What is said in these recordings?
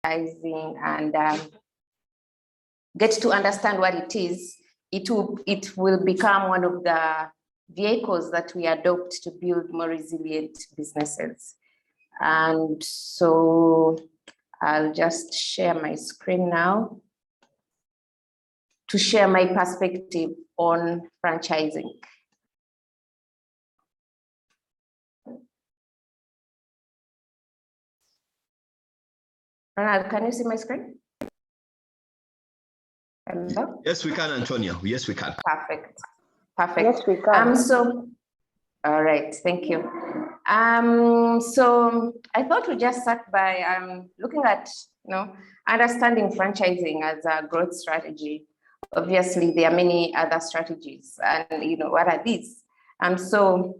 franchising and get to understand what it is, it will become one of the vehicles that we adopt to build more resilient businesses. And so I'll just share my screen now to share my perspective on franchising. Ronald, can you see my screen? Hello? Yes, we can, Antonia. Yes, we can. Perfect. Perfect. Yes, we can. All right, thank you. So I thought we just start by looking at, understanding franchising as a growth strategy. Obviously, there are many other strategies, and what are these? So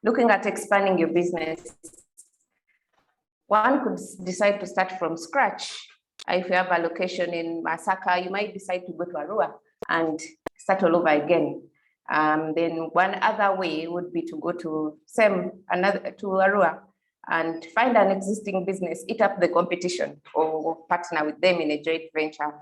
looking at expanding your business, one could decide to start from scratch. If you have a location in Masaka, you might decide to go to Arua and start all over again. Then one other way would be to go to Arua and find an existing business, eat up the competition, or partner with them in a joint venture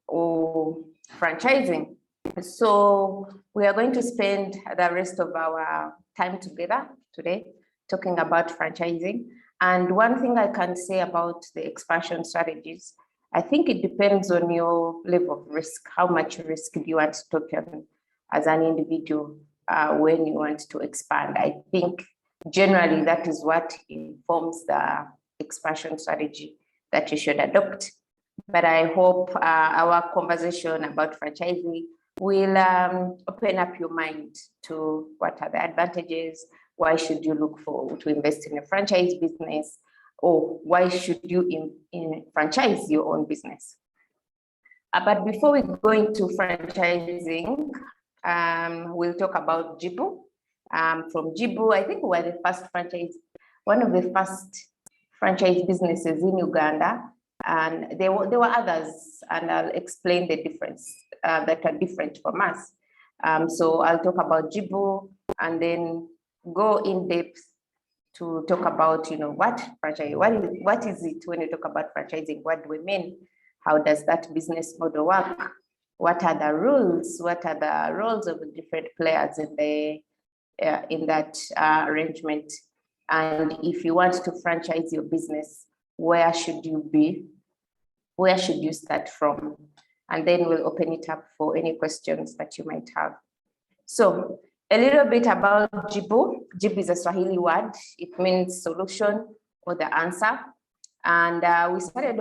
or franchising. So we are going to spend the rest of our time together today talking about franchising. And one thing I can say about the expansion strategies, I think it depends on your level of risk. How much risk do you want to take on as an individual when you want to expand? I think generally that is what informs the expansion strategy that you should adopt. But I hope our conversation about franchising will open up your mind to what are the advantages. Why should you look to invest in a franchise business, or why should you franchise your own business? But before we go into franchising, we'll talk about JIBU. From JIBU, I think we were one of the first franchise businesses in Uganda, and there were others, and I'll explain the difference that are different from us. So I'll talk about JIBU and then go in depth to talk about, what franchise, what is it when you talk about franchising? What do we mean? How does that business model work? What are the rules? What are the roles of the different players in that arrangement? And if you want to franchise your business, where should you be? Where should you start from? And then we'll open it up for any questions that you might have. So a little bit about JIBU. JIBU is a Swahili word. It means solution or the answer. And we started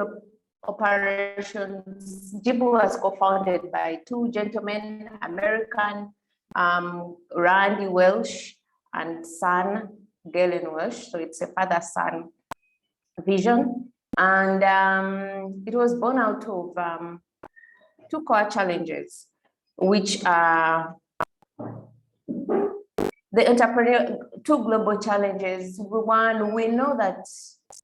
operations. JIBU was co-founded by two gentlemen, American, Randy Welsh and son, Galen Welsh. So it's a father-son vision. And it was born out of two core challenges, which are two global challenges. One, we know that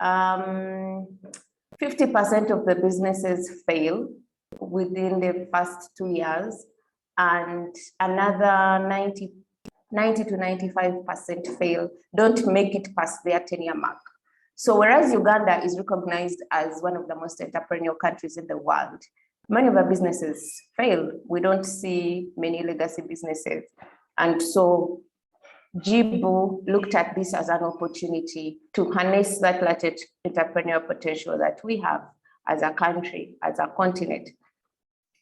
50% of the businesses fail within the first 2 years, and another 90 to 95% fail, don't make it past their 10-year mark. So whereas Uganda is recognized as one of the most entrepreneurial countries in the world, many of our businesses fail. We don't see many legacy businesses. And so JIBU looked at this as an opportunity to harness that latent entrepreneurial potential that we have as a country, as a continent.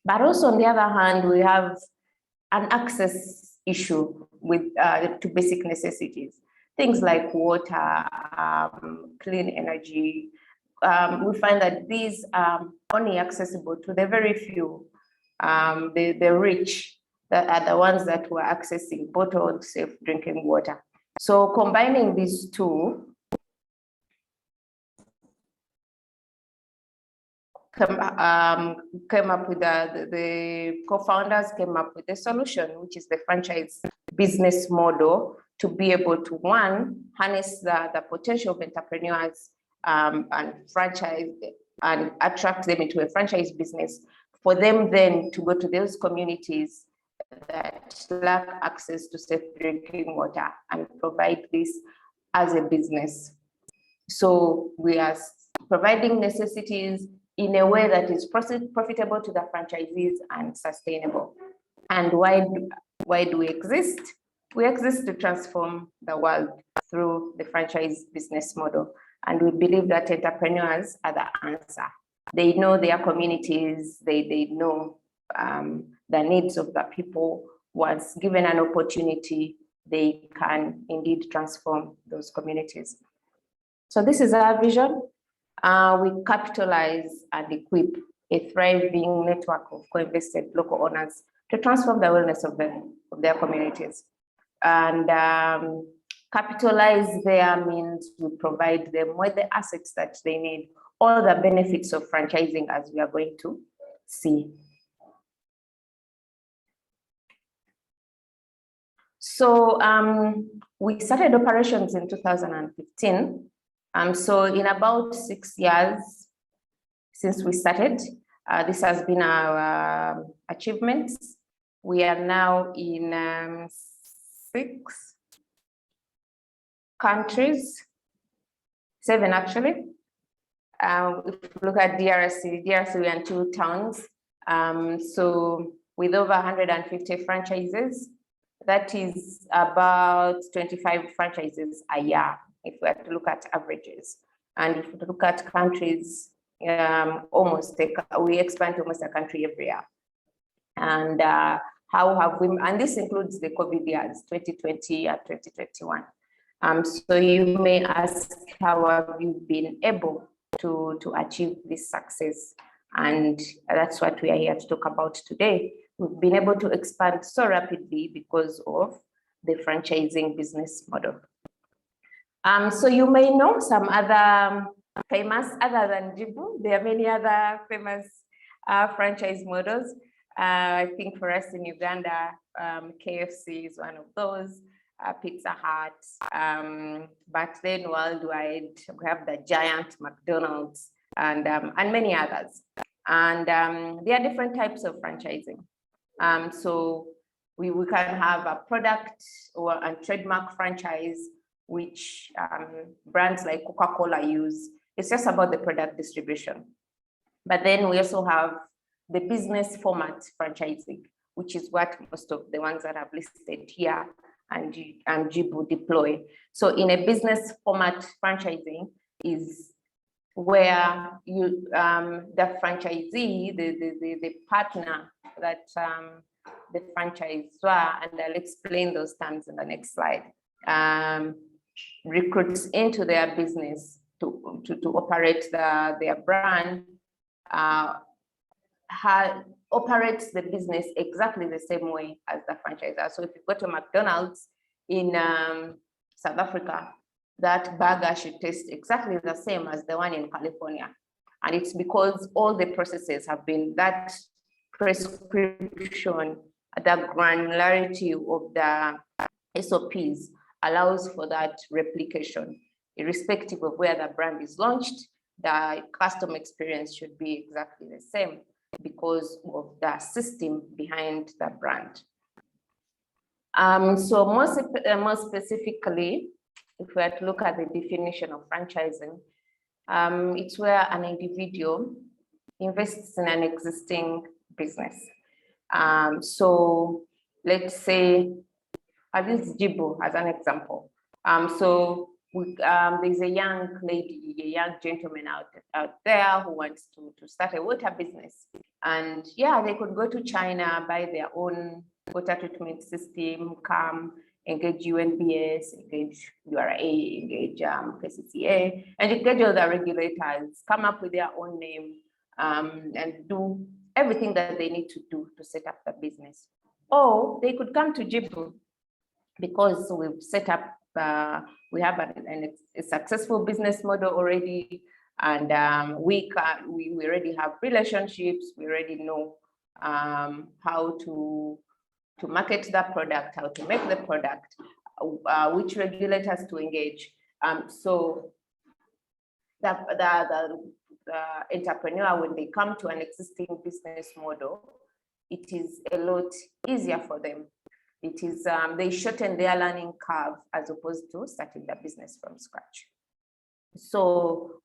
But also, on the other hand, we have an access issue to basic necessities, things like water, clean energy. We find that these are only accessible to the very few, the rich, that are the ones that were accessing bottled, safe drinking water. So combining these two came up with the co-founders came up with a solution, which is the franchise business model, to be able to, one, harness the potential of entrepreneurs and franchise and attract them into a franchise business, for them then to go to those communities that lack access to safe drinking water and provide this as a business. So we are providing necessities in a way that is profitable to the franchisees and sustainable. And why do we exist? We exist to transform the world through the franchise business model. And we believe that entrepreneurs are the answer. They know their communities, they know the needs of the people. Once given an opportunity, they can indeed transform those communities. So this is our vision. We capitalize and equip a thriving network of co-invested local owners to transform the wellness of their communities. And capitalize there means we provide them with the assets that they need, all the benefits of franchising, as we are going to see. So we started operations in 2015. So in about 6 years since we started, this has been our achievements. We are now in 6 countries, 7 actually. If you look at DRC, we are in 2 towns. So with over 150 franchises, that is about 25 franchises a year, if we have to look at averages. And if we look at countries, we expand almost a country every year. And how have we, and this includes the COVID years, 2020 and 2021. So you may ask, how have you been able to achieve this success? And that's what we are here to talk about today. We've been able to expand so rapidly because of the franchising business model. So you may know some other famous, other than JIBU, there are many other famous franchise models. I think for us in Uganda, KFC is one of those, Pizza Hut, but then worldwide, we have the giant McDonald's and many others. And there are different types of franchising. So we can have a product or a trademark franchise, which brands like Coca-Cola use. It's just about the product distribution. But then we also have the business format franchising, which is what most of the ones that I've listed here and JIBU deploy. So in a business format franchising is where you the franchisee, the partner that the franchisor, and I'll explain those terms in the next slide, recruits into their business to operate their brand, operates the business exactly the same way as the franchisor. So if you go to McDonald's in South Africa, that burger should taste exactly the same as the one in California. And it's because all the processes have been, that prescription, the granularity of the SOPs allows for that replication. Irrespective of where the brand is launched, the customer experience should be exactly the same because of the system behind the brand. So more specifically, if we are to look at the definition of franchising, it's where an individual invests in an existing business. So let's say, I'll use JIBU as an example. So there's a young lady, a young gentleman out there who wants to start a water business. And yeah, they could go to China, buy their own water treatment system, come, engage UNBS, engage URA, engage KCCA, and engage all the regulators, come up with their own name, and do everything that they need to do to set up the business. Or they could come to JIBU because we've set up, we have a successful business model already, and we already have relationships, we already know how to market that product, how to make the product, which regulators to engage. So the entrepreneur, when they come to an existing business model, it is a lot easier for them. It is, they shorten their learning curve as opposed to starting the business from scratch. So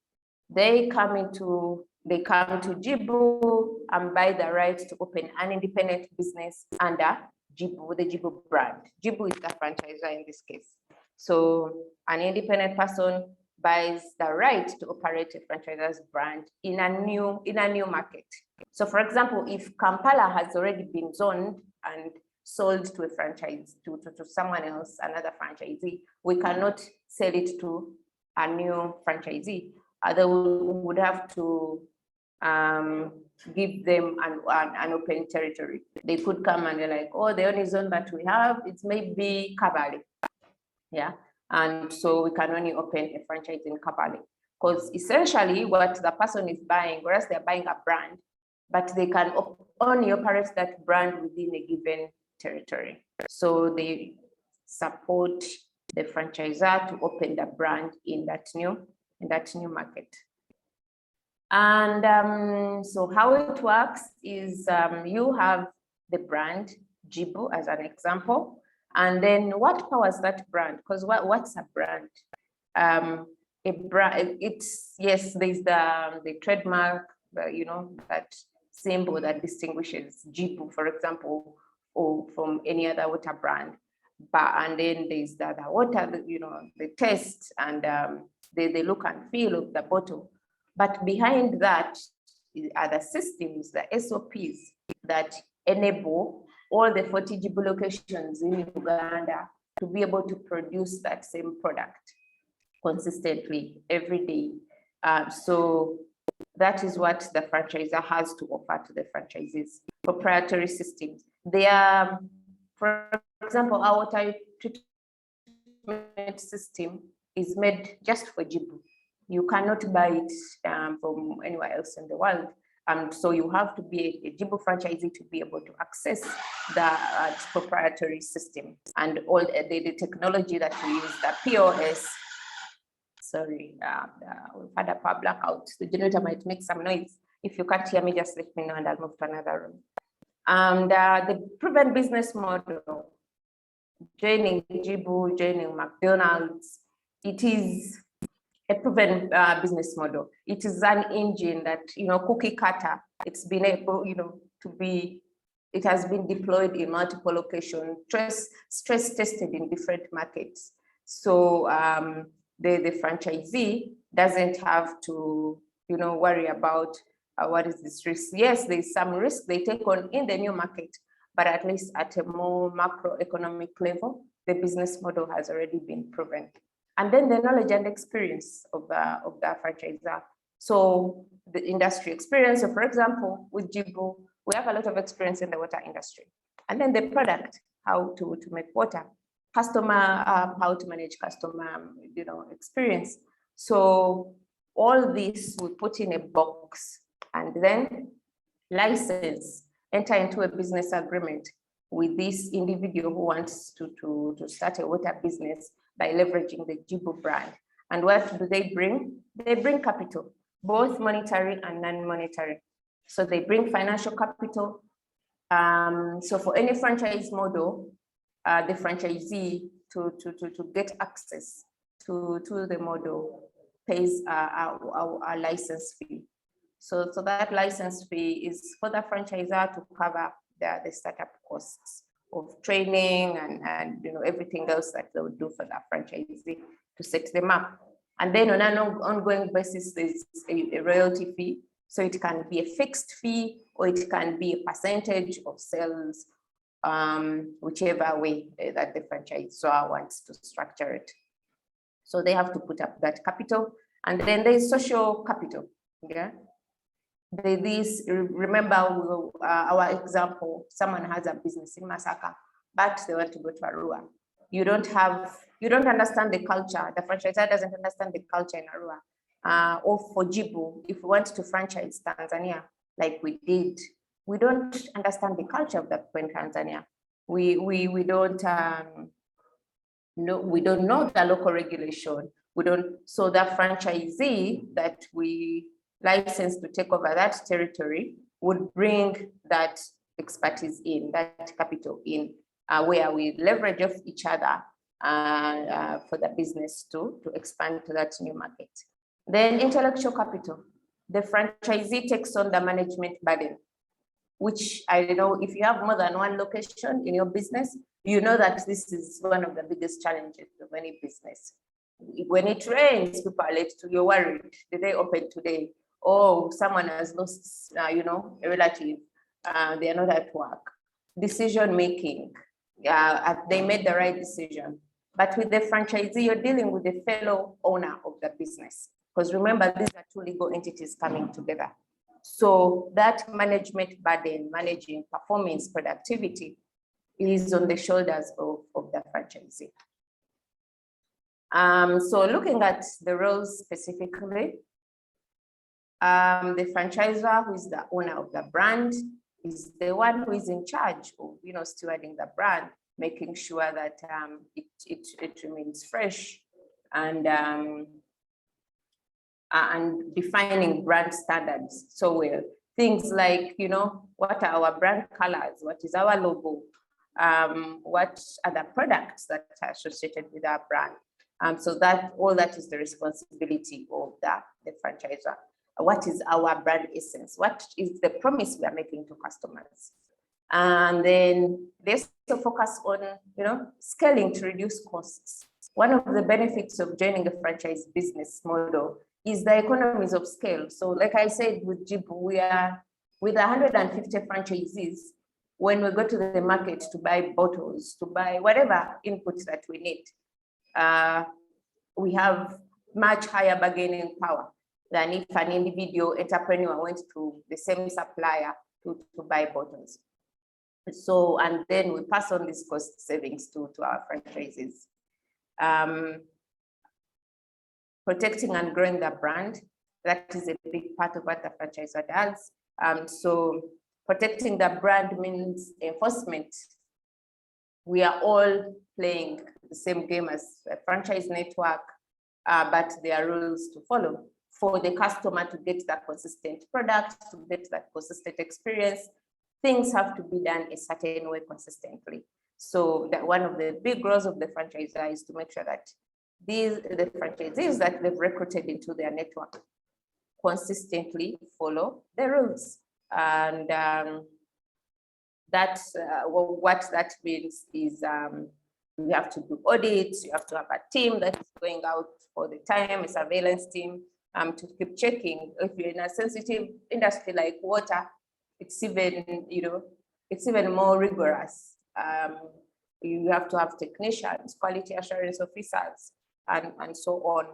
they come to JIBU and buy the right to open an independent business under JIBU, the JIBU brand. JIBU is the franchisor in this case. So an independent person buys the right to operate a franchisor's brand in a new market. So for example, if Kampala has already been zoned and sold to a franchise, to someone else, another franchisee, we cannot sell it to a new franchisee. They would have to give them an open territory. They could come and they're like, oh, the only zone that we have, it's maybe Kabale. Yeah. And so we can only open a franchise in Kabale. Because essentially what the person is buying, whereas they're buying a brand, but they can only operate that brand within a given territory. So they support the franchisor to open the brand in that new market. And so how it works is you have the brand JIBU as an example, and then what powers that brand? Because what's a brand? A brand, it's, yes, there's the trademark, that symbol that distinguishes JIBU, for example, or from any other water brand. And then there's the water, the taste and the look and feel of the bottle. But behind that are the systems, the SOPs that enable all the 40 JIBU locations in Uganda to be able to produce that same product consistently every day. So that is what the franchisor has to offer to the franchisees. Proprietary systems. They are, for example, our water treatment system is made just for JIBU. You cannot buy it from anywhere else in the world. So you have to be a JIBU franchisee to be able to access the proprietary system and all the technology that we use, the POS. Sorry, we've had a power blackout. The generator might make some noise. If you can't hear me, just let me know and I'll move to another room. And the proven business model, joining JIBU, joining McDonald's, it is a proven business model. It is an engine that, cookie cutter, it's been able, it has been deployed in multiple locations, stress tested in different markets. So the franchisee doesn't have to, worry about what is this risk. Yes, there's some risk they take on in the new market, but at least at a more macroeconomic level, the business model has already been proven. And then the knowledge and experience of the franchisor. So the industry experience. So for example, with JIBU, we have a lot of experience in the water industry. And then the product, how to make water, customer, how to manage customer, experience. So all this we put in a box and then license, enter into a business agreement with this individual who wants to start a water business by leveraging the JIBU brand. And what do they bring? They bring capital, both monetary and non-monetary. So they bring financial capital. So for any franchise model, the franchisee to get access to the model pays a license fee. So that license fee is for the franchisor to cover the startup costs of training and everything else that they would do for the franchisee to set them up. And then on an ongoing basis, there's a royalty fee. So it can be a fixed fee or it can be a percentage of sales, whichever way that the franchisor wants to structure it. So they have to put up that capital. And then there's social capital. Yeah. Remember our example, someone has a business in Masaka, but they want to go to Arua. You don't understand the culture. The franchisor doesn't understand the culture in Arua. Or for JIBU, if we want to franchise Tanzania, like we did, we don't understand the culture of that in Tanzania. We don't know the local regulation. So the franchisee that we license to take over that territory would bring that expertise in, that capital in, where we leverage off each other for the business to expand to that new market. Then intellectual capital. The franchisee takes on the management burden, which I know if you have more than one location in your business, you know that this is one of the biggest challenges of any business. When it rains, people are late to, you're worried. Did they open today? Oh, someone has lost, a relative. They are not at work. Decision making. They made the right decision. But with the franchisee, you're dealing with the fellow owner of the business. Because remember, these are two legal entities coming together. So that management burden, managing performance, productivity, is on the shoulders of the franchisee. So looking at the roles specifically, the franchisor, who is the owner of the brand, is the one who is in charge of stewarding the brand, making sure that it remains fresh, and defining brand standards so well. Things like, what are our brand colors? What is our logo? What are the products that are associated with our brand? So that all that is the responsibility of the franchisor. What is our brand essence? What is the promise we are making to customers? And then they also focus on, scaling to reduce costs. One of the benefits of joining a franchise business model is the economies of scale. So like I said, with JIBU, we are with 150 franchisees. When we go to the market to buy bottles, to buy whatever inputs that we need, we have much higher bargaining power than if an individual entrepreneur went to the same supplier to buy bottles. So, and then we pass on these cost savings to our franchisees. Protecting and growing the brand, that is a big part of what the franchisor does. So protecting the brand means enforcement. We are all playing the same game as a franchise network, but there are rules to follow. For the customer to get that consistent product, to get that consistent experience, things have to be done a certain way consistently. So that one of the big roles of the franchisor is to make sure that the franchisees that they've recruited into their network consistently follow the rules. And that's what that means is you have to do audits, you have to have a team that is going out all the time, a surveillance team, to keep checking. If you're in a sensitive industry like water, it's even, it's even more rigorous. You have to have technicians, quality assurance officers, and so on,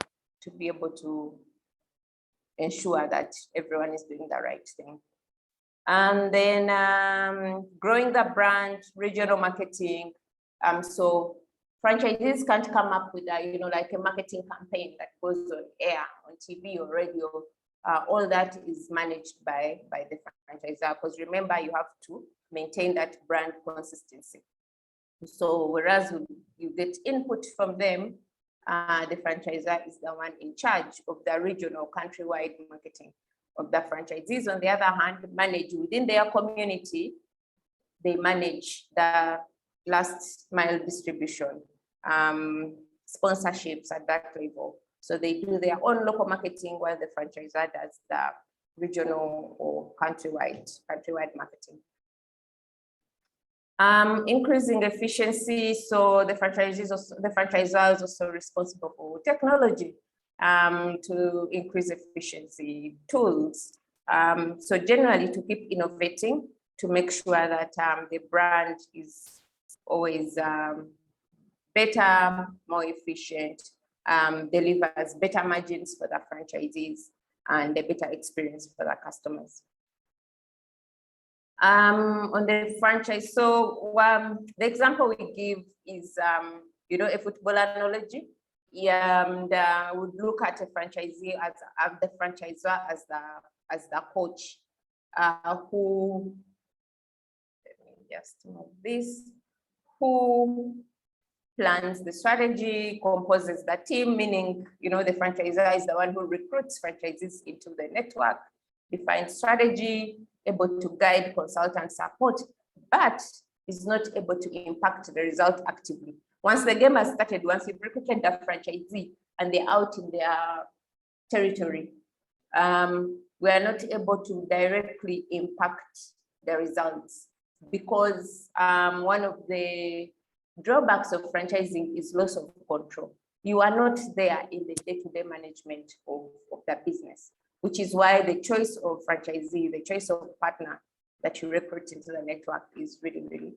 to be able to ensure that everyone is doing the right thing. And then growing the brand, regional marketing. So franchisees can't come up with a, like a marketing campaign that goes on air, on TV or radio. All that is managed by the franchisor, because remember, you have to maintain that brand consistency. So whereas you get input from them, the franchisor is the one in charge of the regional countrywide marketing of the franchisees. On the other hand, manage within their community. They manage the last mile distribution, sponsorships at that level. So they do their own local marketing while the franchisor does the regional or countrywide marketing. Increasing efficiency. So the franchisor is also responsible for technology to increase efficiency, tools. So generally to keep innovating, to make sure that the brand is always better, more efficient, delivers better margins for the franchisees and a better experience for the customers. On the franchise, so the example we give is, a football analogy. And would look at a franchisee as the franchisor as the coach, who, let me just move this, who plans the strategy, composes the team, meaning, the franchisor is the one who recruits franchisees into the network, defines strategy, able to guide, consult, and support, but is not able to impact the result actively. Once the game has started, once you've recruited the franchisee and they're out in their territory, we are not able to directly impact the results because one of the drawbacks of franchising is loss of control. You are not there in the day-to-day management of the business, which is why the choice of franchisee, the choice of partner that you recruit into the network is really, really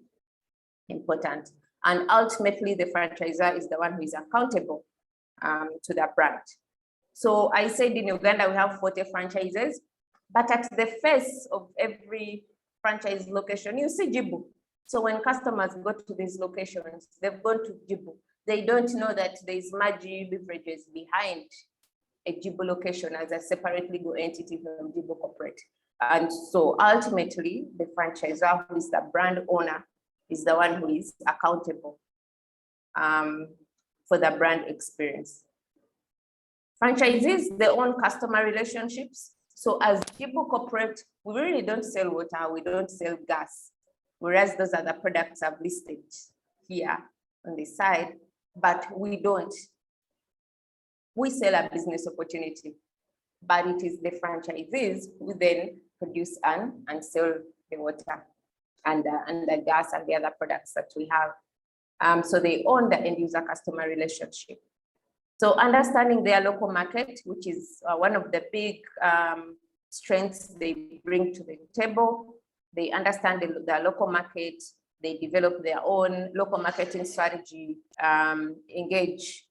important. And ultimately, the franchisor is the one who is accountable to the brand. So I said in Uganda, we have 40 franchises, but at the face of every franchise location, you see JIBU. So when customers go to these locations, they've gone to JIBU. They don't know that there's Magi beverages behind a JIBU location as a separate legal entity from JIBU corporate. And so ultimately, the franchisor, who is the brand owner, is the one who is accountable for the brand experience. Franchisees, they own customer relationships. So as JIBU corporate, we really don't sell water, we don't sell gas, whereas those are the products I've listed here on the side, but we don't. We sell a business opportunity, but it is the franchisees who then produce and sell the water and the gas and the other products that we have. So they own the end user customer relationship. So understanding their local market, which is one of the big strengths they bring to the table. They understand the local market, they develop their own local marketing strategy, engage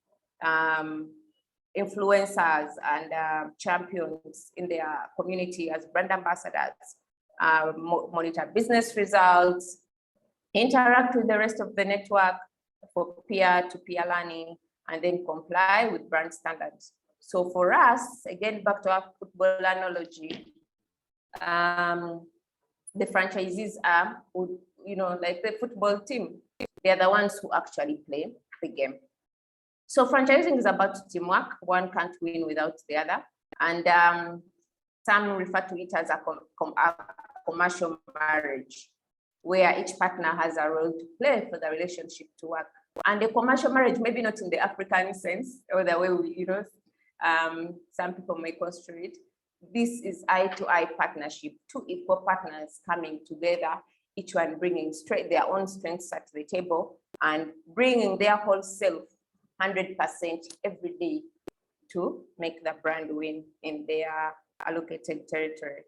influencers and champions in their community as brand ambassadors, monitor business results, interact with the rest of the network for peer-to-peer learning, and then comply with brand standards. So for us, again, back to our football analogy, the franchisees are, like the football team. They are the ones who actually play the game. So franchising is about teamwork. One can't win without the other. And some refer to it as a commercial marriage, where each partner has a role to play for the relationship to work. And a commercial marriage, maybe not in the African sense, or the way we, some people may construe it. This is eye-to-eye partnership, two equal partners coming together, each one bringing straight their own strengths at the table and bringing their whole self 100% every day to make the brand win in their allocated territory.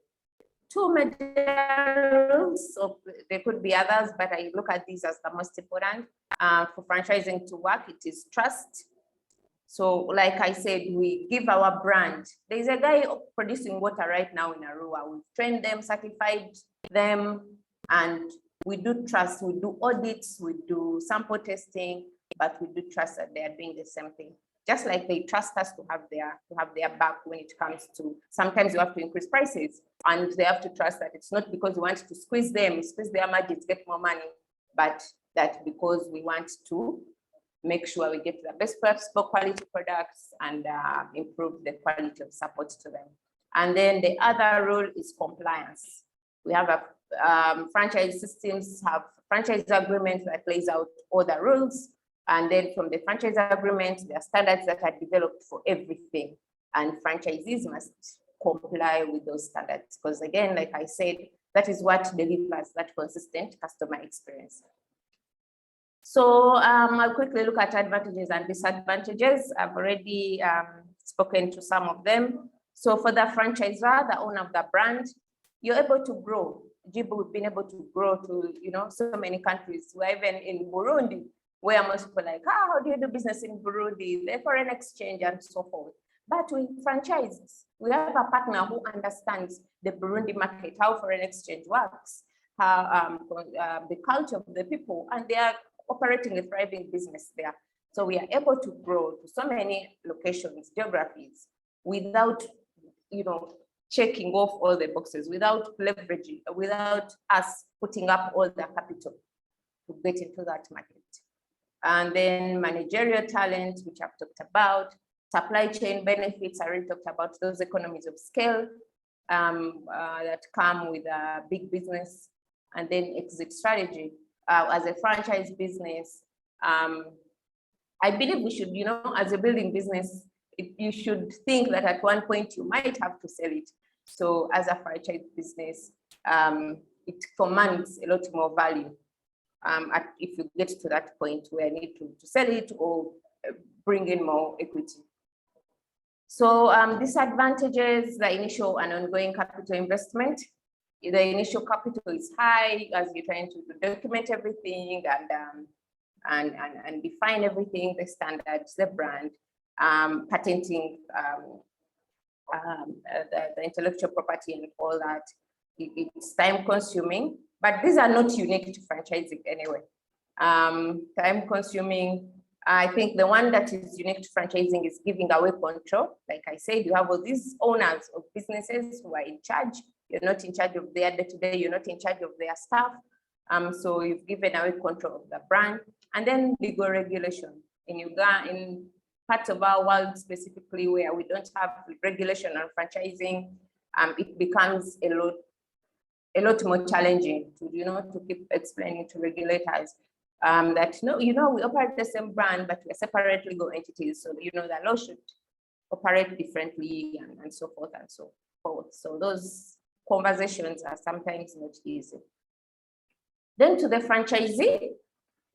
Two major rules, so there could be others, but I look at these as the most important. For franchising to work, it is trust. So like I said, we give our brand. There's a guy producing water right now in Arua. We've trained them, certified them, and we do trust. We do audits, we do sample testing, but we do trust that they are doing the same thing. Just like they trust us to have their back when it comes to, sometimes you have to increase prices, and they have to trust that it's not because we want to squeeze their margins, get more money, but that because we want to make sure we get the best quality products and improve the quality of support to them. And then the other rule is compliance. We have franchise systems, have franchise agreements that lays out all the rules. And then from the franchise agreement, there are standards that are developed for everything. And franchisees must comply with those standards. Because again, like I said, that is what delivers that consistent customer experience. So I'll quickly look at advantages and disadvantages. I've already spoken to some of them. So for the franchisor, the owner of the brand, you're able to grow. JIBU, we've been able to grow to, so many countries. We're even in Burundi, where most people are like, how do you do business in Burundi? The foreign exchange and so forth. But we franchise, we have a partner who understands the Burundi market, how foreign exchange works, how the culture of the people, and they are operating a thriving business there. So we are able to grow to so many locations, geographies, without, checking off all the boxes, without leveraging, without us putting up all the capital to get into that market. And then managerial talent, which I've talked about, supply chain benefits, I already talked about those economies of scale that come with a big business, and then exit strategy. As a franchise business, I believe we should, as a building business, you should think that at one point you might have to sell it. So as a franchise business, it commands a lot more value if you get to that point where you need to sell it or bring in more equity. So disadvantages, the initial and ongoing capital investment. The initial capital is high as you're trying to document everything and define everything, the standards, the brand, patenting the intellectual property and all that. It's time consuming, but these are not unique to franchising anyway. Time consuming. I think the one that is unique to franchising is giving away control. Like I said, you have all these owners of businesses who are in charge. You're not in charge of their day-to-day, you're not in charge of their staff. So you've given away control of the brand. And then legal regulation. In Uganda, in parts of our world specifically where we don't have regulation on franchising, it becomes a lot more challenging to, to keep explaining to regulators that, no, we operate the same brand, but we're separate legal entities. So, the law should operate differently and so forth and so forth. So those conversations are sometimes not easy. Then to the franchisee,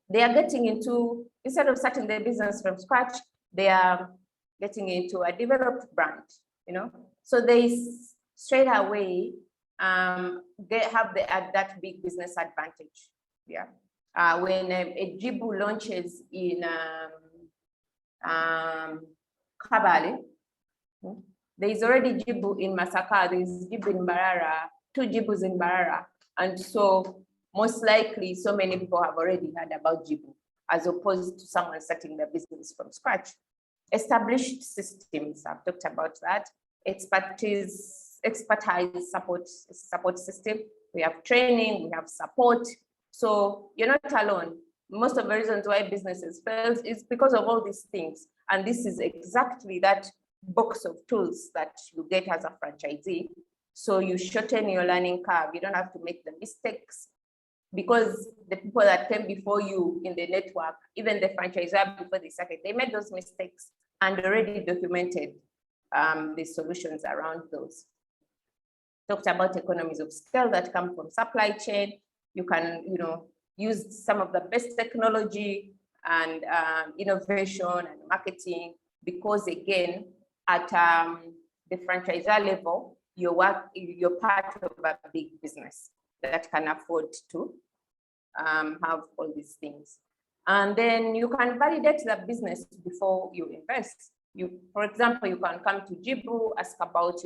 they are getting into, instead of starting their business from scratch, they are getting into a developed brand, So they straight away they have that big business advantage. Yeah. When a JIBU launches in Kabale, there is already JIBU in Masaka, there is JIBU in Barara, 2 JIBUs in Barara. And so most likely so many people have already heard about JIBU as opposed to someone starting their business from scratch. Established systems, I've talked about that. Expertise support system. We have training, we have support. So you're not alone. Most of the reasons why businesses fail is because of all these things. And this is exactly that box of tools that you get as a franchisee. So you shorten your learning curve. You don't have to make the mistakes because the people that came before you in the network, even the franchisor before they started, they made those mistakes and already documented the solutions around those. Talked about economies of scale that come from supply chain. You can, use some of the best technology and innovation and marketing, because again, at the franchisor level, you're part of a big business that can afford to have all these things. And then you can validate the business before you invest. For example, you can come to JIBU, ask about,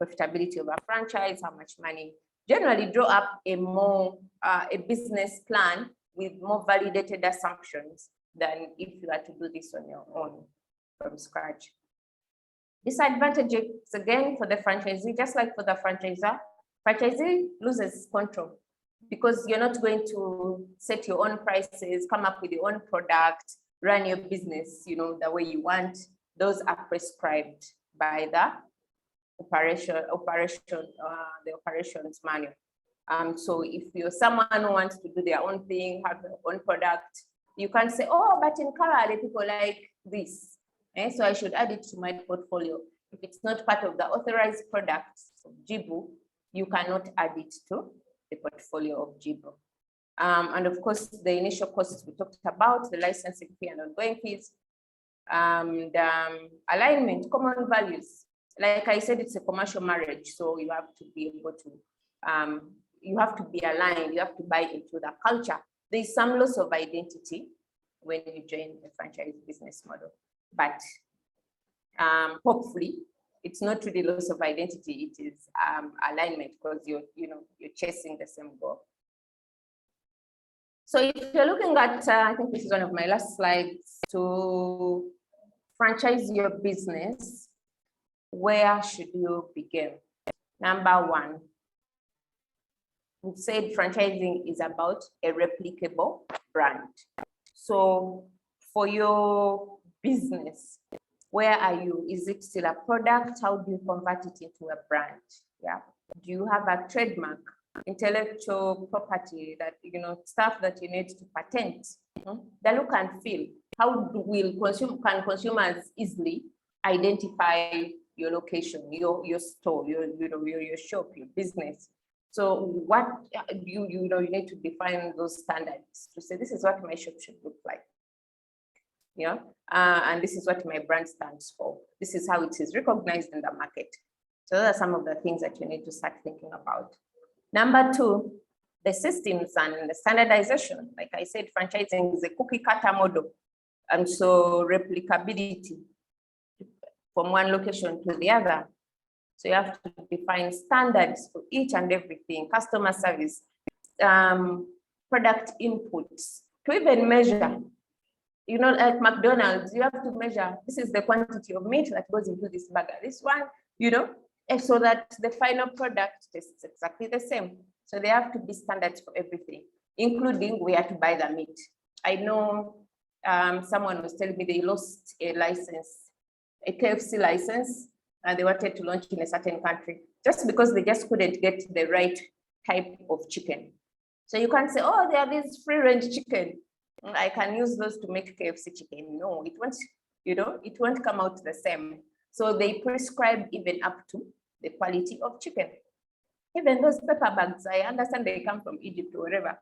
profitability of a franchise, how much money. Generally draw up a business plan with more validated assumptions than if you are to do this on your own from scratch. Disadvantages, again, for the franchisee, just like for the franchisee loses control because you're not going to set your own prices, come up with your own product, run your business, the way you want. Those are prescribed by the the operations manual. So if you're someone who wants to do their own thing, have their own product, you can say, oh, but in Kerala, people like this. So I should add it to my portfolio. If it's not part of the authorized products of JIBU, you cannot add it to the portfolio of JIBU. And of course, the initial costs we talked about, the licensing fee and ongoing fees, and alignment, common values. Like I said, it's a commercial marriage, so you have to be able to, you have to be aligned, you have to buy into the culture. There's some loss of identity when you join the franchise business model, but hopefully it's not really loss of identity, it is alignment, because you're chasing the same goal. So if you're looking at, I think this is one of my last slides, to franchise your business, where should you begin? Number one, we've said franchising is about a replicable brand. So for your business, where are you? Is it still a product? How do you convert it into a brand? Yeah. Do you have a trademark, intellectual property that, stuff that you need to patent? The look and feel. How can consumers easily identify your location, your store, your shop, your business. So what you need to define those standards to say, this is what my shop should look like. Yeah, and this is what my brand stands for. This is how it is recognized in the market. So those are some of the things that you need to start thinking about. Number two, the systems and the standardization. Like I said, franchising is a cookie cutter model. And so replicability from one location to the other. So you have to define standards for each and everything, customer service, product inputs, to even measure. You know, like McDonald's, you have to measure, this is the quantity of meat that goes into this burger. This one, you know, and so that the final product tastes exactly the same. So there have to be standards for everything, including where to buy the meat. I know someone was telling me they lost a license, a KFC license, and they wanted to launch in a certain country just because they just couldn't get the right type of chicken. So you can't say, oh, there are these free range chicken, I can use those to make KFC chicken. No, it won't, it won't come out the same. So they prescribe even up to the quality of chicken. Even those paper bags, I understand they come from Egypt or wherever.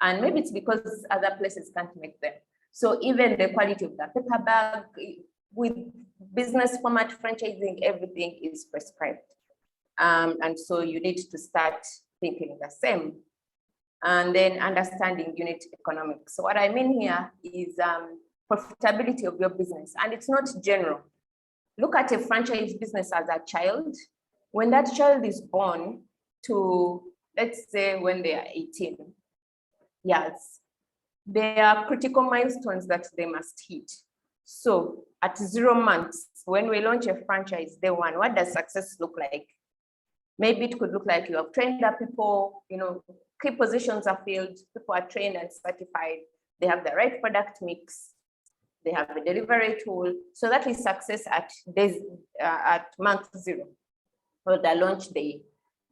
And maybe it's because other places can't make them. So even the quality of the paper bag, with business format franchising, everything is prescribed. And so you need to start thinking the same. And then understanding unit economics. So what I mean here is profitability of your business. And it's not general. Look at a franchise business as a child. When that child is born to, let's say when they are 18 years, there are critical milestones that they must hit. So at 0 months, when we launch a franchise day one, what does success look like? Maybe it could look like you have trained up people, key positions are filled, people are trained and certified, they have the right product mix, they have a delivery tool. So that is success at month 0, or the launch day.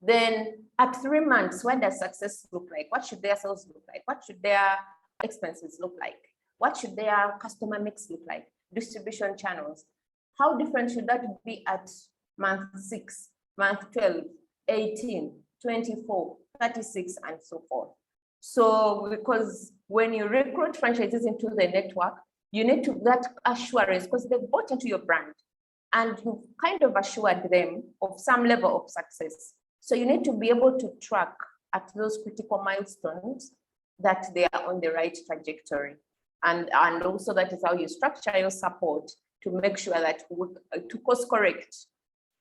Then at 3 months, what does success look like? What should their sales look like? What should their expenses look like? What should their customer mix look like? Distribution channels. How different should that be at month 6, month 12, 18, 24, 36, and so forth? So, because when you recruit franchisees into the network, you need to get assurance because they've bought into your brand and you've kind of assured them of some level of success. So you need to be able to track at those critical milestones that they are on the right trajectory. And also that is how you structure your support to make sure that to course correct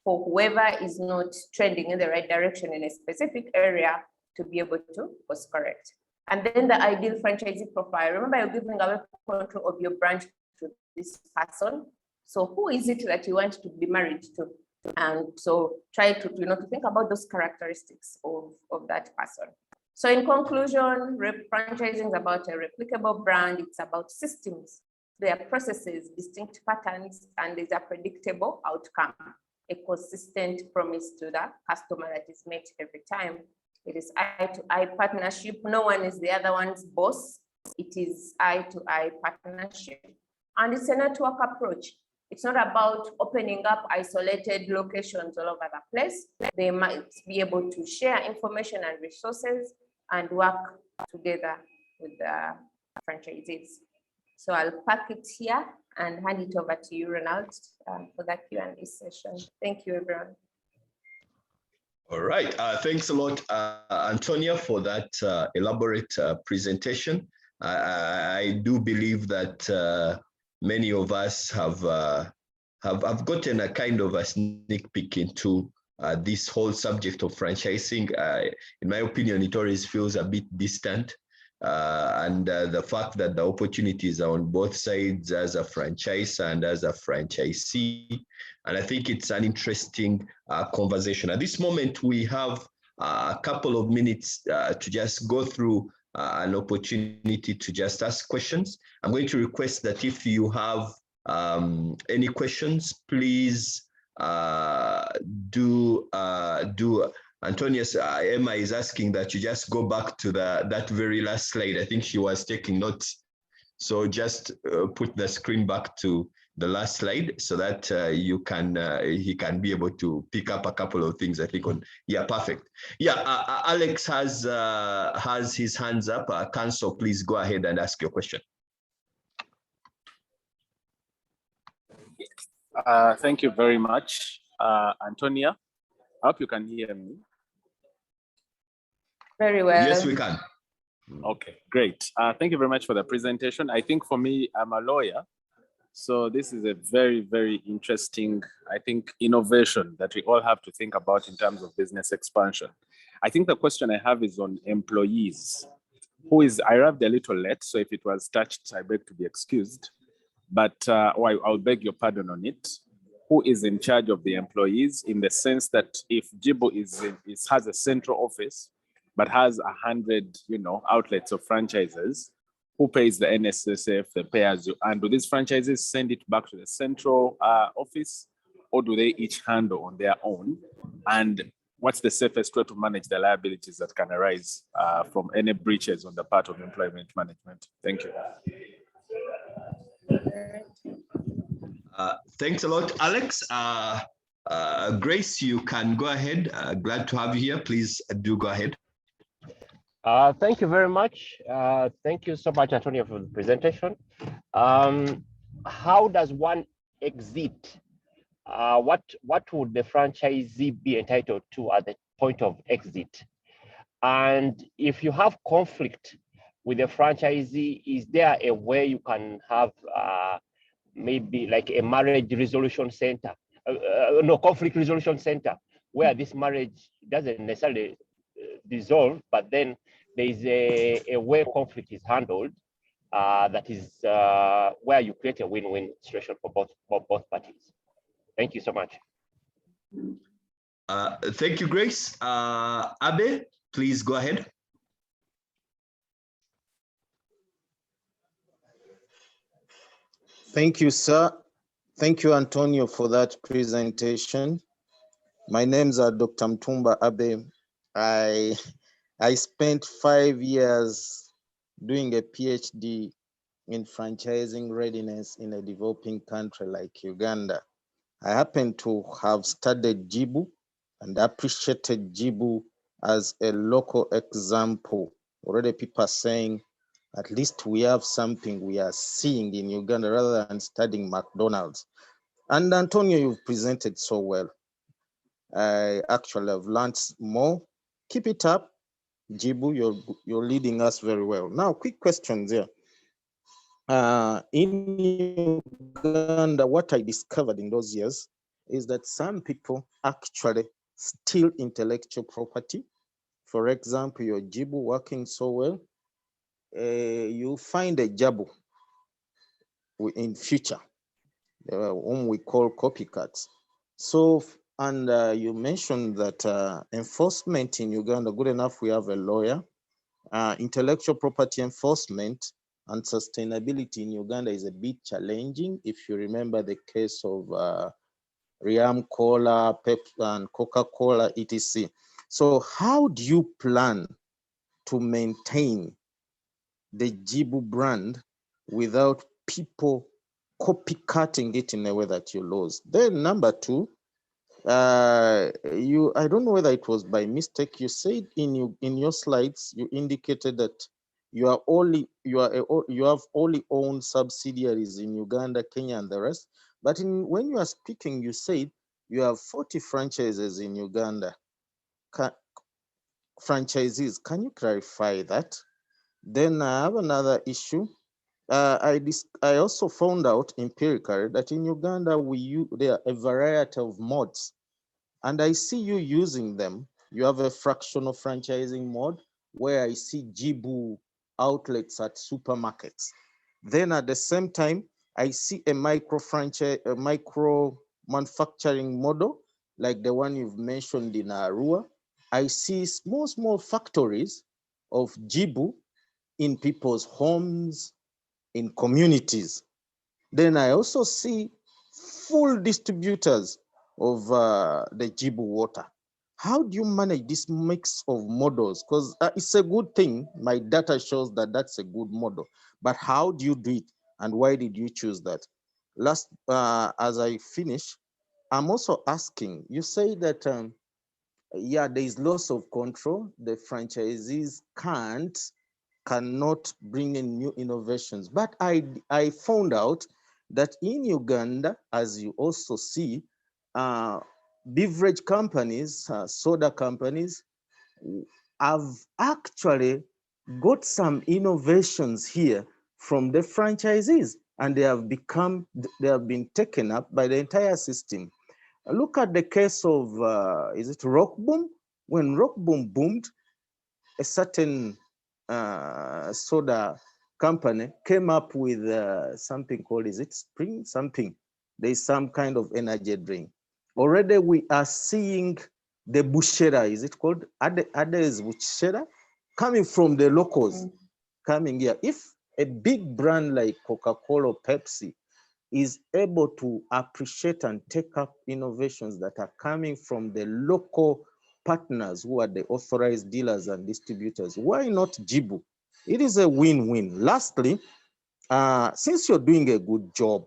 for whoever is not trending in the right direction in a specific area, to be able to course correct. And then the ideal franchisee profile. Remember, you're giving away control of your brand to this person. So who is it that you want to be married to? And so try to, to think about those characteristics of that person. So in conclusion, franchising is about a replicable brand. It's about systems, there are processes, distinct patterns, and there's a predictable outcome, a consistent promise to the customer that is met every time. It is eye-to-eye partnership. No one is the other one's boss. It is eye-to-eye partnership. And it's a network approach. It's not about opening up isolated locations all over the place. They might be able to share information and resources and work together with the franchisees. So I'll pack it here and hand it over to you, Ronald, for that Q&A session. Thank you, everyone. All right. Thanks a lot, Antonia, for that elaborate presentation. I do believe that many of us have gotten a kind of a sneak peek into this whole subject of franchising. In my opinion, it always feels a bit distant. And the fact that the opportunities are on both sides as a franchise and as a franchisee. And I think it's an interesting conversation. At this moment, we have a couple of minutes to just go through an opportunity to just ask questions. I'm going to request that if you have any questions, please do. Antonia, Emma is asking that you just go back to that very last slide. I think she was taking notes. So just put the screen back to the last slide so that he can be able to pick up a couple of things, I think. Yeah, perfect. Yeah, Alex has his hands up. Council, please go ahead and ask your question. Thank you very much, Antonia. I hope you can hear me. Very well. Yes, we can. Okay, great. Thank you very much for the presentation. I think for me, I'm a lawyer. So this is a very, very interesting, I think, innovation that we all have to think about in terms of business expansion. I think the question I have is on employees. I arrived a little late, so if it was touched, I beg to be excused. But I'll beg your pardon on it. Who is in charge of the employees, in the sense that if JIBU has a central office, but has 100, outlets of franchises, who pays the NSSF, the payers, and do these franchises send it back to the central office, or do they each handle on their own? And what's the safest way to manage the liabilities that can arise from any breaches on the part of employment management? Thank you. Thanks a lot, Alex. Grace, you can go ahead. Glad to have you here. Please do go ahead. Thank you very much. Thank you so much, Antonia, for the presentation. How does one exit? What would the franchisee be entitled to at the point of exit? And if you have conflict with the franchisee, is there a way you can have maybe like a marriage resolution center, conflict resolution center, where this marriage doesn't necessarily dissolve, but then there is a way conflict is handled that is where you create a win-win situation for both parties. Thank you so much. Thank you, Grace. Abe, please go ahead. Thank you, sir. Thank you, Antonio, for that presentation. My name's Dr. Mtumba Abe. I spent 5 years doing a PhD in franchising readiness in a developing country like Uganda. I happen to have studied JIBU and appreciated JIBU as a local example. Already people are saying, at least we have something we are seeing in Uganda rather than studying McDonald's. And Antonio, you've presented so well. I actually have learned more. Keep it up. JIBU, you're leading us very well. Now, quick questions here. In Uganda, what I discovered in those years is that some people actually steal intellectual property. For example, your JIBU working so well, you find a JABU in future, whom we call copycats. So, and you mentioned that enforcement in Uganda, good enough, we have a lawyer. Intellectual property enforcement and sustainability in Uganda is a bit challenging. If you remember the case of Riam Cola, Pepsi, and Coca-Cola, etc. So how do you plan to maintain the JIBU brand without people copycatting it in a way that you lose? Then number two, I don't know whether it was by mistake, you said in your slides, you indicated that you have only owned subsidiaries in Uganda, Kenya, and the rest. But when you are speaking, you said you have 40 franchises in Uganda. Franchisees, can you clarify that? Then I have another issue. I also found out empirically that in Uganda there are a variety of modes, and I see you using them. You have a fractional franchising mode where I see JIBU outlets at supermarkets. Then at the same time, I see a micro manufacturing model like the one you've mentioned in Arua. I see small factories of JIBU in people's homes, in communities. Then I also see full distributors of the JIBU water. How do you manage this mix of models? Because it's a good thing. My data shows that that's a good model. But how do you do it? And why did you choose that? last, as I finish, I'm also asking, you say that, yeah, there is loss of control. The franchisees cannot bring in new innovations. But I found out that in Uganda, as you also see, beverage companies, soda companies have actually got some innovations here from the franchisees, and they have been taken up by the entire system. Look at the case of, is it Rock Boom? When Rock Boom boomed, a certain soda company came up with something called, is it Spring? Something. There's some kind of energy drink. Already we are seeing the Bushera, is it called? Ades Bushera, coming from the locals, coming here. If a big brand like Coca-Cola or Pepsi is able to appreciate and take up innovations that are coming from the local partners who are the authorized dealers and distributors, why not JIBU? It is a win-win. Lastly, since you're doing a good job,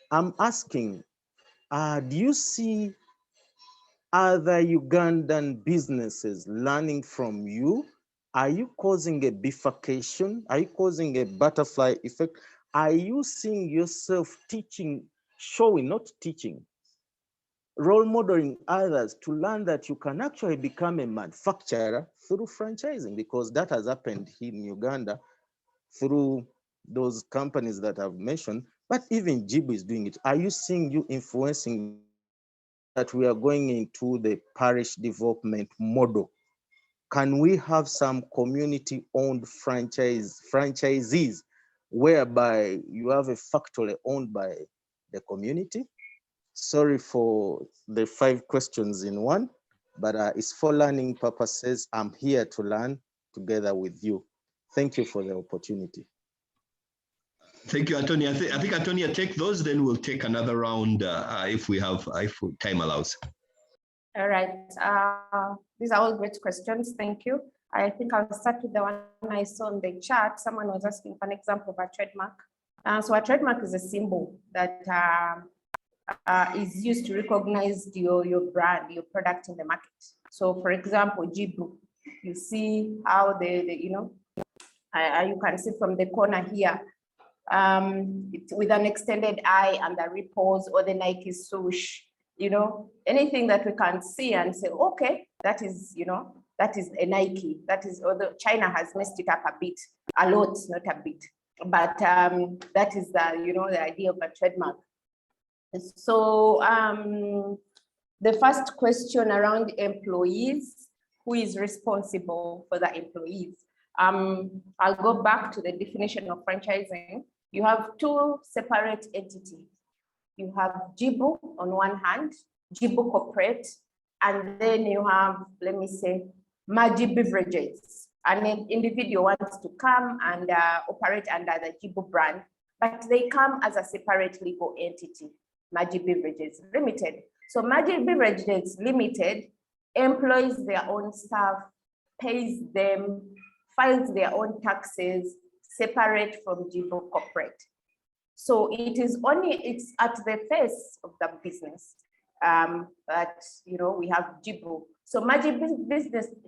I'm asking, do you see other Ugandan businesses learning from you? Are you causing a bifurcation? Are you causing a butterfly effect? Are you seeing yourself teaching, showing, not teaching, role modeling others to learn that you can actually become a manufacturer through franchising? Because that has happened in Uganda through those companies that I've mentioned, but even JIBU is doing it. Are you seeing you influencing that we are going into the parish development model? Can we have some community-owned franchisees whereby you have a factory owned by the community? Sorry for the 5 questions in one, but it's for learning purposes. I'm here to learn together with you. Thank you for the opportunity. Thank you, Antonia. I think Antonia, take those, then we'll take another round if time allows. All right. These are all great questions. Thank you. I think I'll start with the one I saw in the chat. Someone was asking for an example of a trademark. So a trademark is a symbol that is used to recognize your brand, your product in the market. So for example, JIBU, you see how you can see from the corner here, it's with an extended eye and the ripples or the Nike swoosh, anything that we can see and say, okay, that is a Nike. That is, although China has messed it up a lot, not a bit, but that is the idea of a trademark. So the first question around employees, who is responsible for the employees? I'll go back to the definition of franchising. You have 2 separate entities. You have JIBU on one hand, JIBU corporate, and then you have, let me say, Maji Beverages. An individual wants to come and operate under the JIBU brand, but they come as a separate legal entity, Maji Beverages Limited. So Maji Beverages Limited employs their own staff, pays them, files their own taxes, separate from JIBU corporate. So it's at the face of the business that we have JIBU. So Maji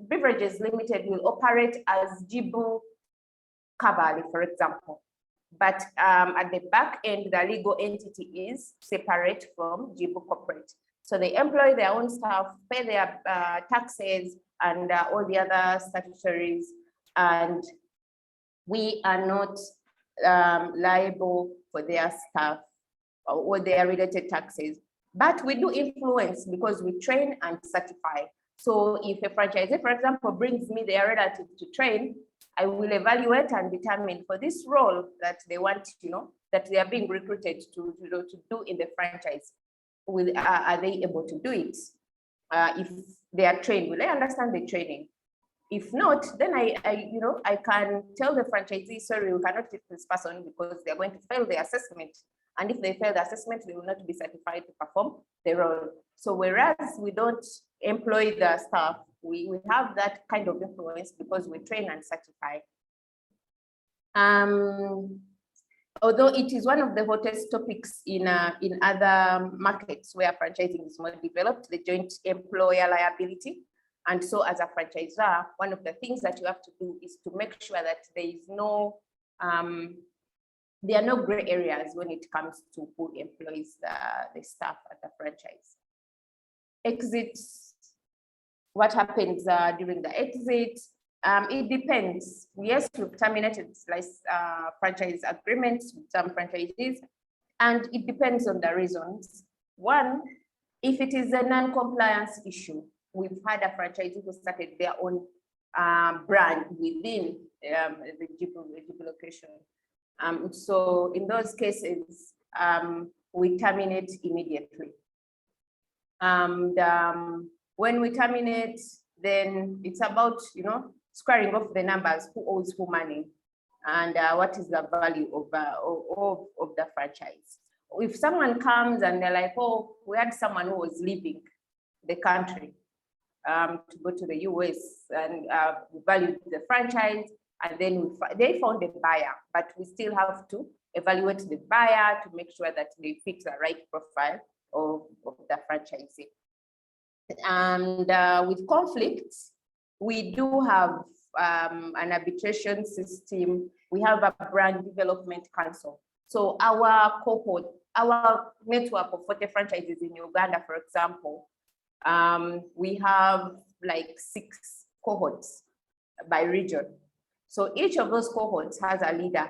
Beverages Limited will operate as JIBU Kabali, for example. But at the back end, the legal entity is separate from JIBU corporate. So they employ their own staff, pay their taxes and all the other statutories, and we are not liable for their staff or their related taxes. But we do influence because we train and certify. So if a franchisee, for example, brings me their relative to train, I will evaluate and determine for this role that they want, that they are being recruited to do in the franchise. Are they able to do it? If they are trained, will they understand the training? If not, then I can tell the franchisee, sorry, we cannot take this person because they're going to fail the assessment. And if they fail the assessment, they will not be certified to perform the role. So whereas we don't employ the staff, we have that kind of influence because we train and certify. although it is one of the hottest topics in other markets where franchising is more developed, the joint employer liability. And so as a franchisor, one of the things that you have to do is to make sure that there is no, there are no gray areas when it comes to who employs the staff at the franchise. Exits, what happens during the exit? It depends. Yes, we've terminated franchise agreements with some franchisees, and it depends on the reasons. One, if it is a non-compliance issue, we've had a franchisee who started their own brand within the JIBU location. So in those cases, we terminate immediately. When we terminate, then it's about, squaring off the numbers, who owes who money, and what is the value of the franchise. If someone comes and they're like, oh, we had someone who was leaving the country to go to the US, and we valued the franchise, and then they found a buyer, but we still have to evaluate the buyer to make sure that they fit the right profile of the franchisee. And with conflicts, we do have an arbitration system. We have a brand development council. So our cohort, our network of 40 franchises in Uganda, for example, we have like 6 cohorts by region. So each of those cohorts has a leader,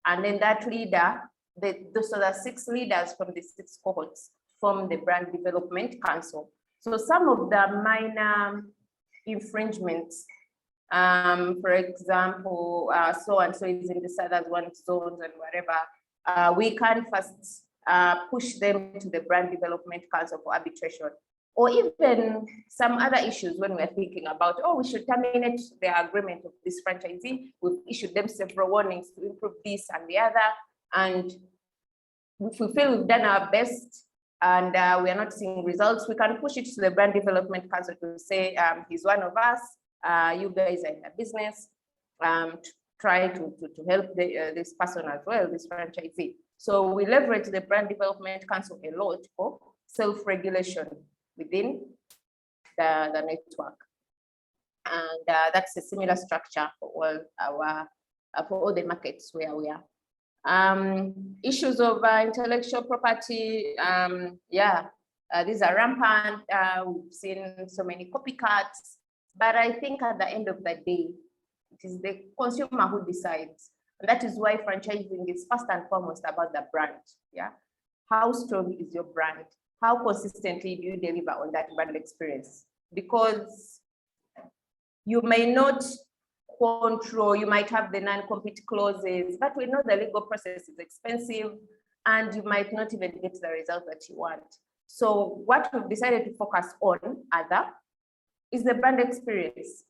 and then that leader, so the 6 leaders from the 6 cohorts form the brand development council. So some of the minor infringements, for example, so-and-so is in the southern one zones and whatever, we can first push them to the brand development council for arbitration. Or even some other issues when we're thinking about, oh, we should terminate the agreement of this franchisee. We've issued them several warnings to improve this and the other. And if we feel we've done our best and we are not seeing results, we can push it to the brand development council to say, he's one of us, you guys are in the business, try to help this person as well, this franchisee. So we leverage the brand development council a lot for self-regulation within the network. And that's a similar structure for all the markets where we are. Issues of intellectual property, these are rampant. We've seen so many copycats, but I think at the end of the day, it is the consumer who decides. And that is why franchising is first and foremost about the brand. Yeah, how strong is your brand? How consistently do you deliver on that brand experience? Because you may not control, you might have the non-compete clauses, but we know the legal process is expensive and you might not even get the result that you want. So what we've decided to focus on is the brand experience,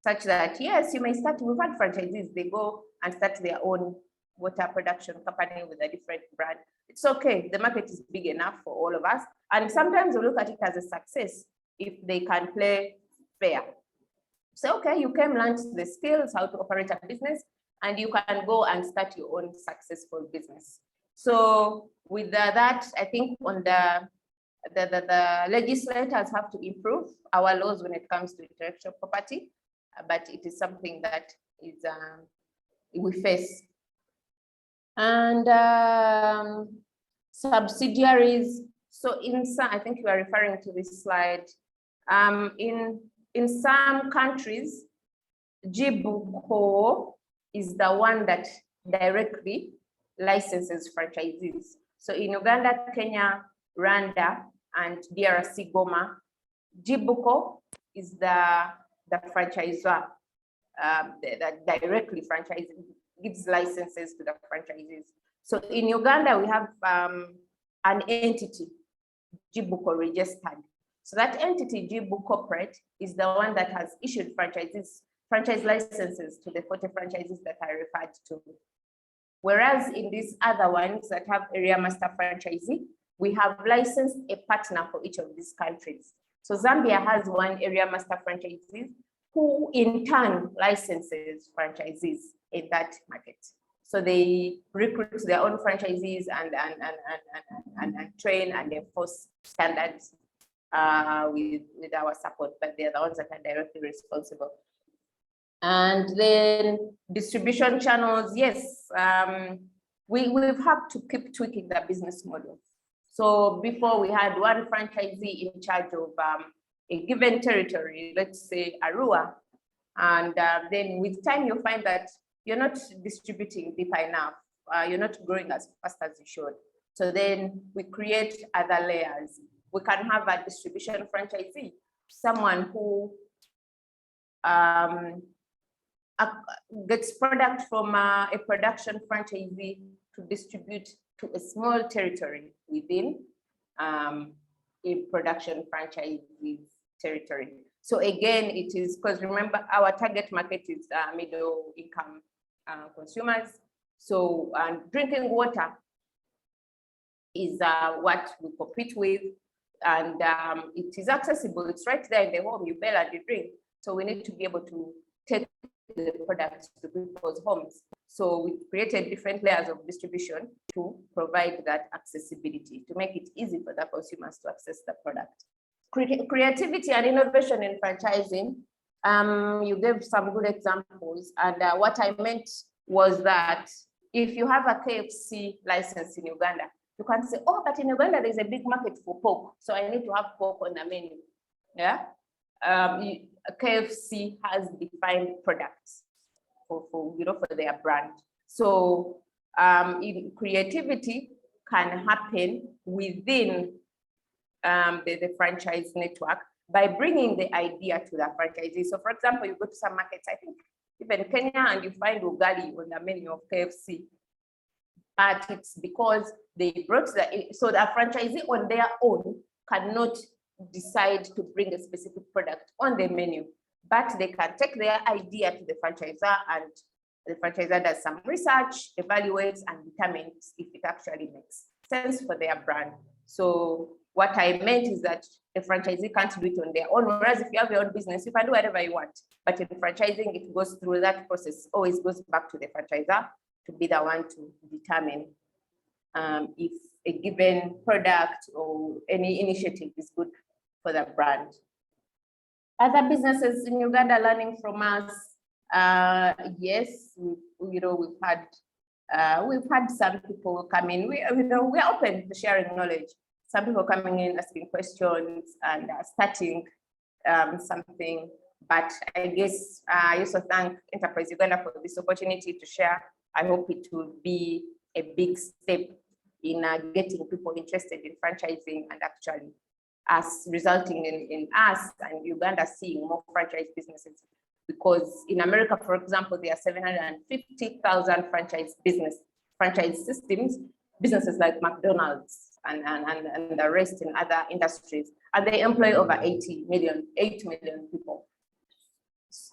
such that, yes, you may start, we've had franchisees, they go and start their own water production company with a different brand. It's okay, the market is big enough for all of us. And sometimes we look at it as a success if they can play fair. So, okay, you can learn the skills, how to operate a business, and you can go and start your own successful business. So with that, I think on the legislators have to improve our laws when it comes to intellectual property, but it is something that is we face. And subsidiaries. So in some, I think you are referring to this slide. In some countries, JIBU is the one that directly licenses franchisees. So in Uganda, Kenya, Rwanda, and DRC Goma, JIBU is the franchisor that directly gives licenses to the franchisees. So in Uganda, we have an entity, JIBU registered. So that entity, JIBU Corporate, is the one that has issued franchise licenses to the 40 franchises that I referred to. Whereas in these other ones that have area master franchisee, we have licensed a partner for each of these countries. So Zambia has one area master franchisee who in turn licenses franchisees in that market. So they recruit their own franchisees and train and enforce standards with our support, but they're the ones that are directly responsible. And then distribution channels, yes, we've had to keep tweaking the business model. So before we had one franchisee in charge of a given territory, let's say Arua, and then with time you find that you're not distributing deeper enough, you're not growing as fast as you should. So then we create other layers. We can have a distribution franchisee, someone who gets product from a production franchisee to distribute to a small territory within a production franchisee territory. So again, it is because remember our target market is middle income consumers. So drinking water is what we compete with, and it is accessible. It's right there in the home. You bail and you drink. So we need to be able to take the products to people's homes. So we created different layers of distribution to provide that accessibility, to make it easy for the consumers to access the product. Creativity and innovation in franchising, you gave some good examples. And what I meant was that if you have a KFC license in Uganda, you can say, oh, but in Uganda, there's a big market for pork. So I need to have pork on the menu. Yeah. KFC has defined products for their brand. So creativity can happen within the franchise network by bringing the idea to the franchisee. So for example, you go to some markets, I think even Kenya, and you find ugali on the menu of KFC. But it's because they brought so the franchisee on their own cannot decide to bring a specific product on the menu, but they can take their idea to the franchisor, and the franchisor does some research, evaluates, and determines if it actually makes sense for their brand. So what I meant is that the franchisee can't do it on their own, whereas if you have your own business, you can do whatever you want. But in franchising, it goes through that process, always goes back to the franchisor to be the one to determine if a given product or any initiative is good for the brand. Other businesses in Uganda learning from us, yes, we've had some people come in. We're open to sharing knowledge. Some people coming in asking questions and starting something. But I guess I also thank Enterprise Uganda for this opportunity to share. I hope it will be a big step in getting people interested in franchising and actually us resulting in us and Uganda seeing more franchise businesses. Because in America, for example, there are 750,000 franchise systems, businesses like McDonald's and the rest in other industries. And they employ over 8 million people.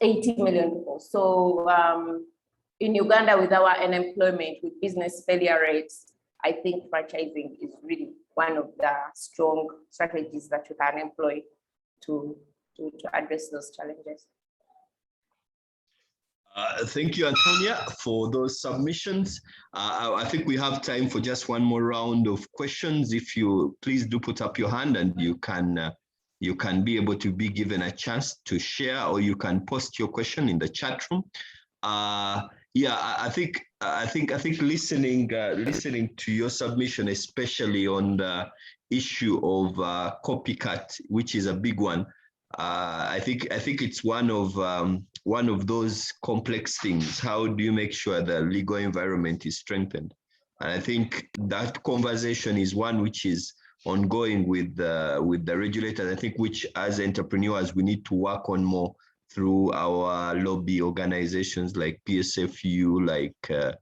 80 million people. So in Uganda, with our unemployment, with business failure rates, I think franchising is really one of the strong strategies that you can employ to address those challenges. Thank you, Antonia, for those submissions. I think we have time for just one more round of questions. If you please do put up your hand, and you can be able to be given a chance to share, or you can post your question in the chat room. Yeah, I think listening to your submission, especially on the issue of copycat, which is a big one. I think it's one of those complex things. How do you make sure the legal environment is strengthened? And I think that conversation is one which is ongoing with the regulators. I think which as entrepreneurs we need to work on more through our lobby organizations like PSFU, like the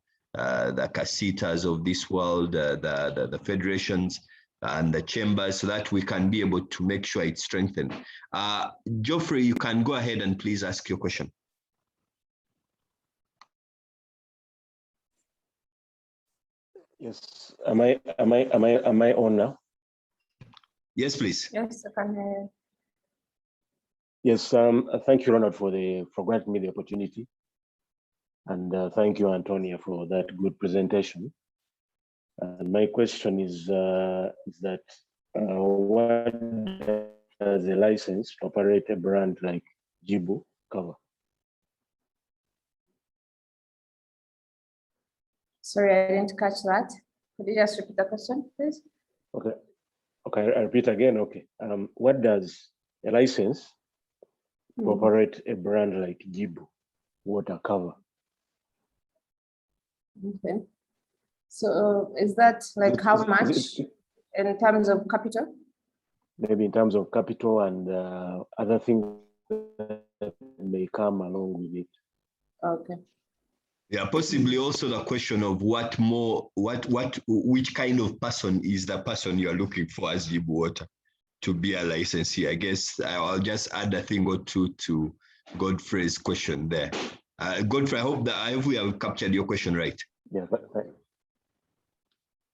CASITAs of this world, the federations and the chambers, so that we can be able to make sure it's strengthened. Geoffrey, you can go ahead and please ask your question. Yes, am I on now? Yes, please. Yes, I can hear. Yes, thank you, Ronald, for granting me the opportunity. And thank you, Antonia, for that good presentation. And my question is that what does a license to operate a brand like JIBU cover? Sorry, I didn't catch that. Could you just repeat the question, please? Okay, I repeat again. Okay, what does a license to operate a brand like JIBU water cover? Okay. So is that like how much in terms of capital? Maybe in terms of capital and other things that may come along with it. Okay. Yeah, possibly also the question of which kind of person is the person you are looking for as JIBU Water to be a licensee. I guess I'll just add a thing or two to Godfrey's question there. Godfrey, I hope we have captured your question right. Yeah,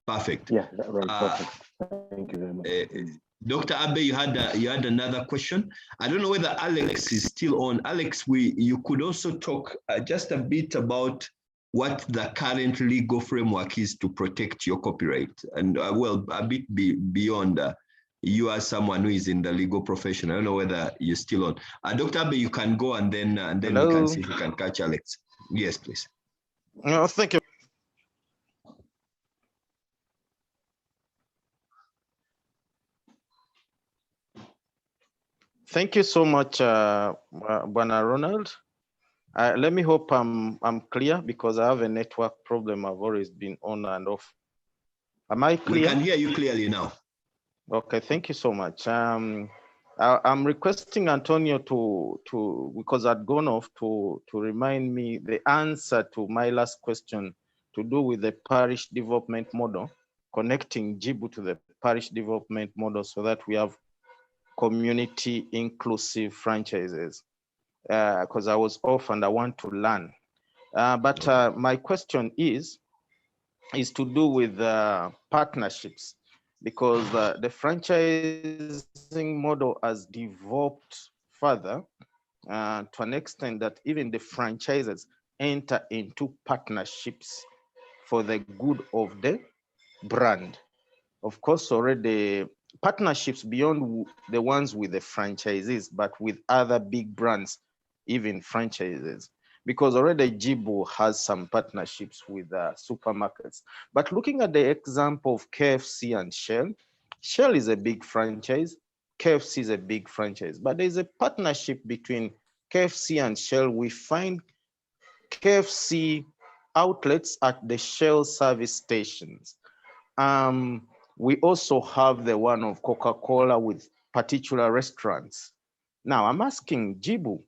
perfect. Yeah, right. Perfect. Thank you very much. Dr. Abe, you had another question. I don't know whether Alex is still on. Alex, you could also talk just a bit about what the current legal framework is to protect your copyright, and well, a bit beyond. You are someone who is in the legal profession. I don't know whether you're still on. Dr. Abe, you can go, and then we can see if we can catch Alex. Yes, please. No, thank you. Thank you so much, Bwana Ronald. Let me hope I'm clear because I have a network problem. I've always been on and off. Am I clear? We can hear you clearly now. Okay, thank you so much. I'm requesting Antonio to because I'd gone off to remind me the answer to my last question to do with the parish development model, connecting JIBU to the parish development model so that we have community inclusive franchises, because I was off and I want to learn. But my question is to do with partnerships, because the franchising model has developed further to an extent that even the franchises enter into partnerships for the good of the brand. Of course, already partnerships beyond the ones with the franchisees, but with other big brands, even franchises, because already JIBU has some partnerships with supermarkets. But looking at the example of KFC and Shell is a big franchise, KFC is a big franchise, but there's a partnership between KFC and Shell. We find KFC outlets at the Shell service stations. We also have the one of Coca-Cola with particular restaurants. Now I'm asking JIBU,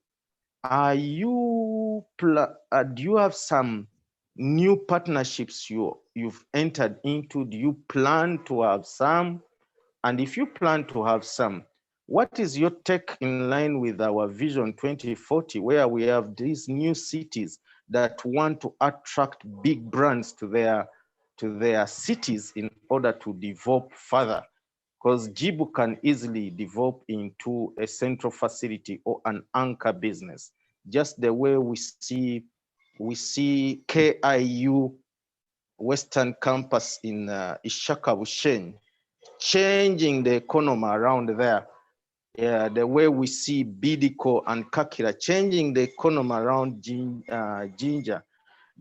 do you have some new partnerships you've entered into? Do you plan to have some? And if you plan to have some, what is your take in line with our Vision 2040, where we have these new cities that want to attract big brands to their cities in order to develop further? Because JIBU can easily develop into a central facility or an anchor business, just the way we see KIU Western Campus in Ishaka-Bushenyi changing the economy around there. Yeah, the way we see Bidiko and Kakira changing the economy around Jinja,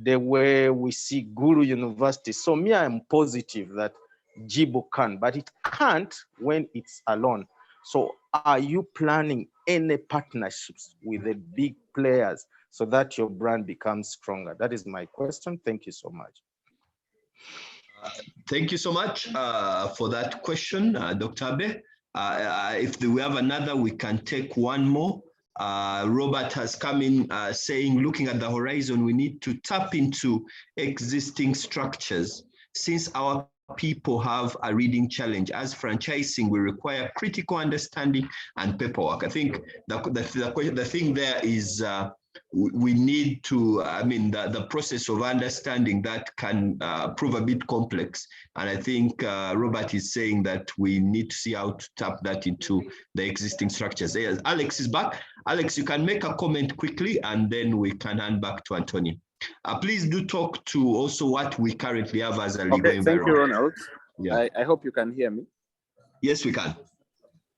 the way we see Guru University. So me, I'm positive that JIBU can, but it can't when it's alone. So are you planning any partnerships with the big players so that your brand becomes stronger? That is my question. Thank you so much. Thank you so much for that question, Dr. Abe. If we have another, we can take one more. Robert has come in saying, looking at the horizon, we need to tap into existing structures since our people have a reading challenge. As franchising, we require critical understanding and paperwork. I think the thing there is we need to, the process of understanding that can prove a bit complex. And I think Robert is saying that we need to see how to tap that into the existing structures. Yes, Alex is back. Alex, you can make a comment quickly and then we can hand back to Antonia. Please do talk to also what we currently have as a legal Okay, thank you, environment. Ronald. Yeah. I hope you can hear me. Yes, we can.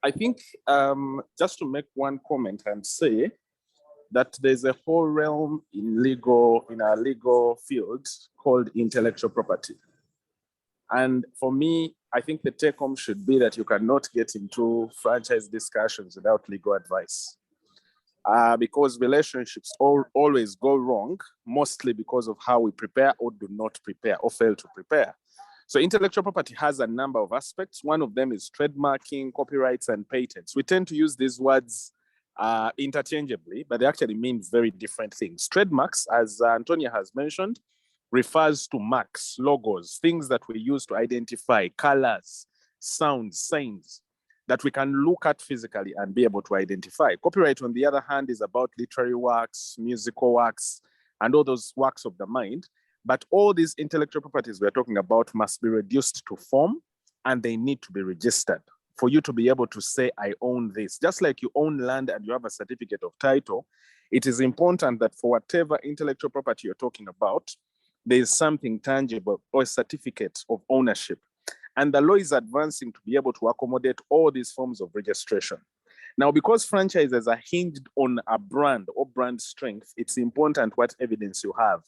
I think just to make one comment and say that there's a whole realm in our legal field called intellectual property. And for me, I think the take home should be that you cannot get into franchise discussions without legal advice. Because relationships always go wrong, mostly because of how we prepare or do not prepare or fail to prepare. So intellectual property has a number of aspects. One of them is trademarking, copyrights, and patents. We tend to use these words interchangeably, but they actually mean very different things. Trademarks, as Antonia has mentioned, refers to marks, logos, things that we use to identify colors, sounds, signs that we can look at physically and be able to identify. Copyright, on the other hand, is about literary works, musical works, and all those works of the mind. But all these intellectual properties we're talking about must be reduced to form, and they need to be registered for you to be able to say, I own this. Just like you own land and you have a certificate of title, it is important that for whatever intellectual property you're talking about, there is something tangible or a certificate of ownership. And the law is advancing to be able to accommodate all these forms of registration. Now, because franchises are hinged on a brand or brand strength, it's important what evidence you have.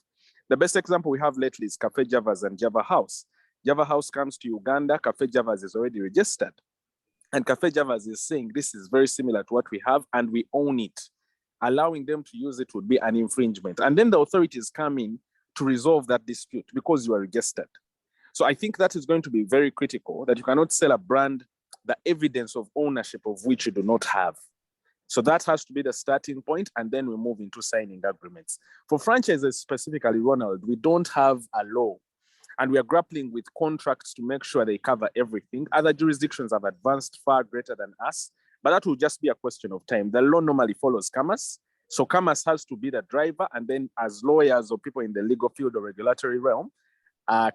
The best example we have lately is Cafe Javas and Java House. Java House comes to Uganda, Cafe Javas is already registered. And Cafe Javas is saying this is very similar to what we have and we own it. Allowing them to use it would be an infringement. And then the authorities come in to resolve that dispute because you are registered. So I think that is going to be very critical, that you cannot sell a brand the evidence of ownership of which you do not have. So that has to be the starting point, and then we move into signing agreements. For franchises specifically, Ronald, we don't have a law, and we are grappling with contracts to make sure they cover everything. Other jurisdictions have advanced far greater than us, but that will just be a question of time. The law normally follows commerce, so commerce has to be the driver, and then as lawyers or people in the legal field or regulatory realm,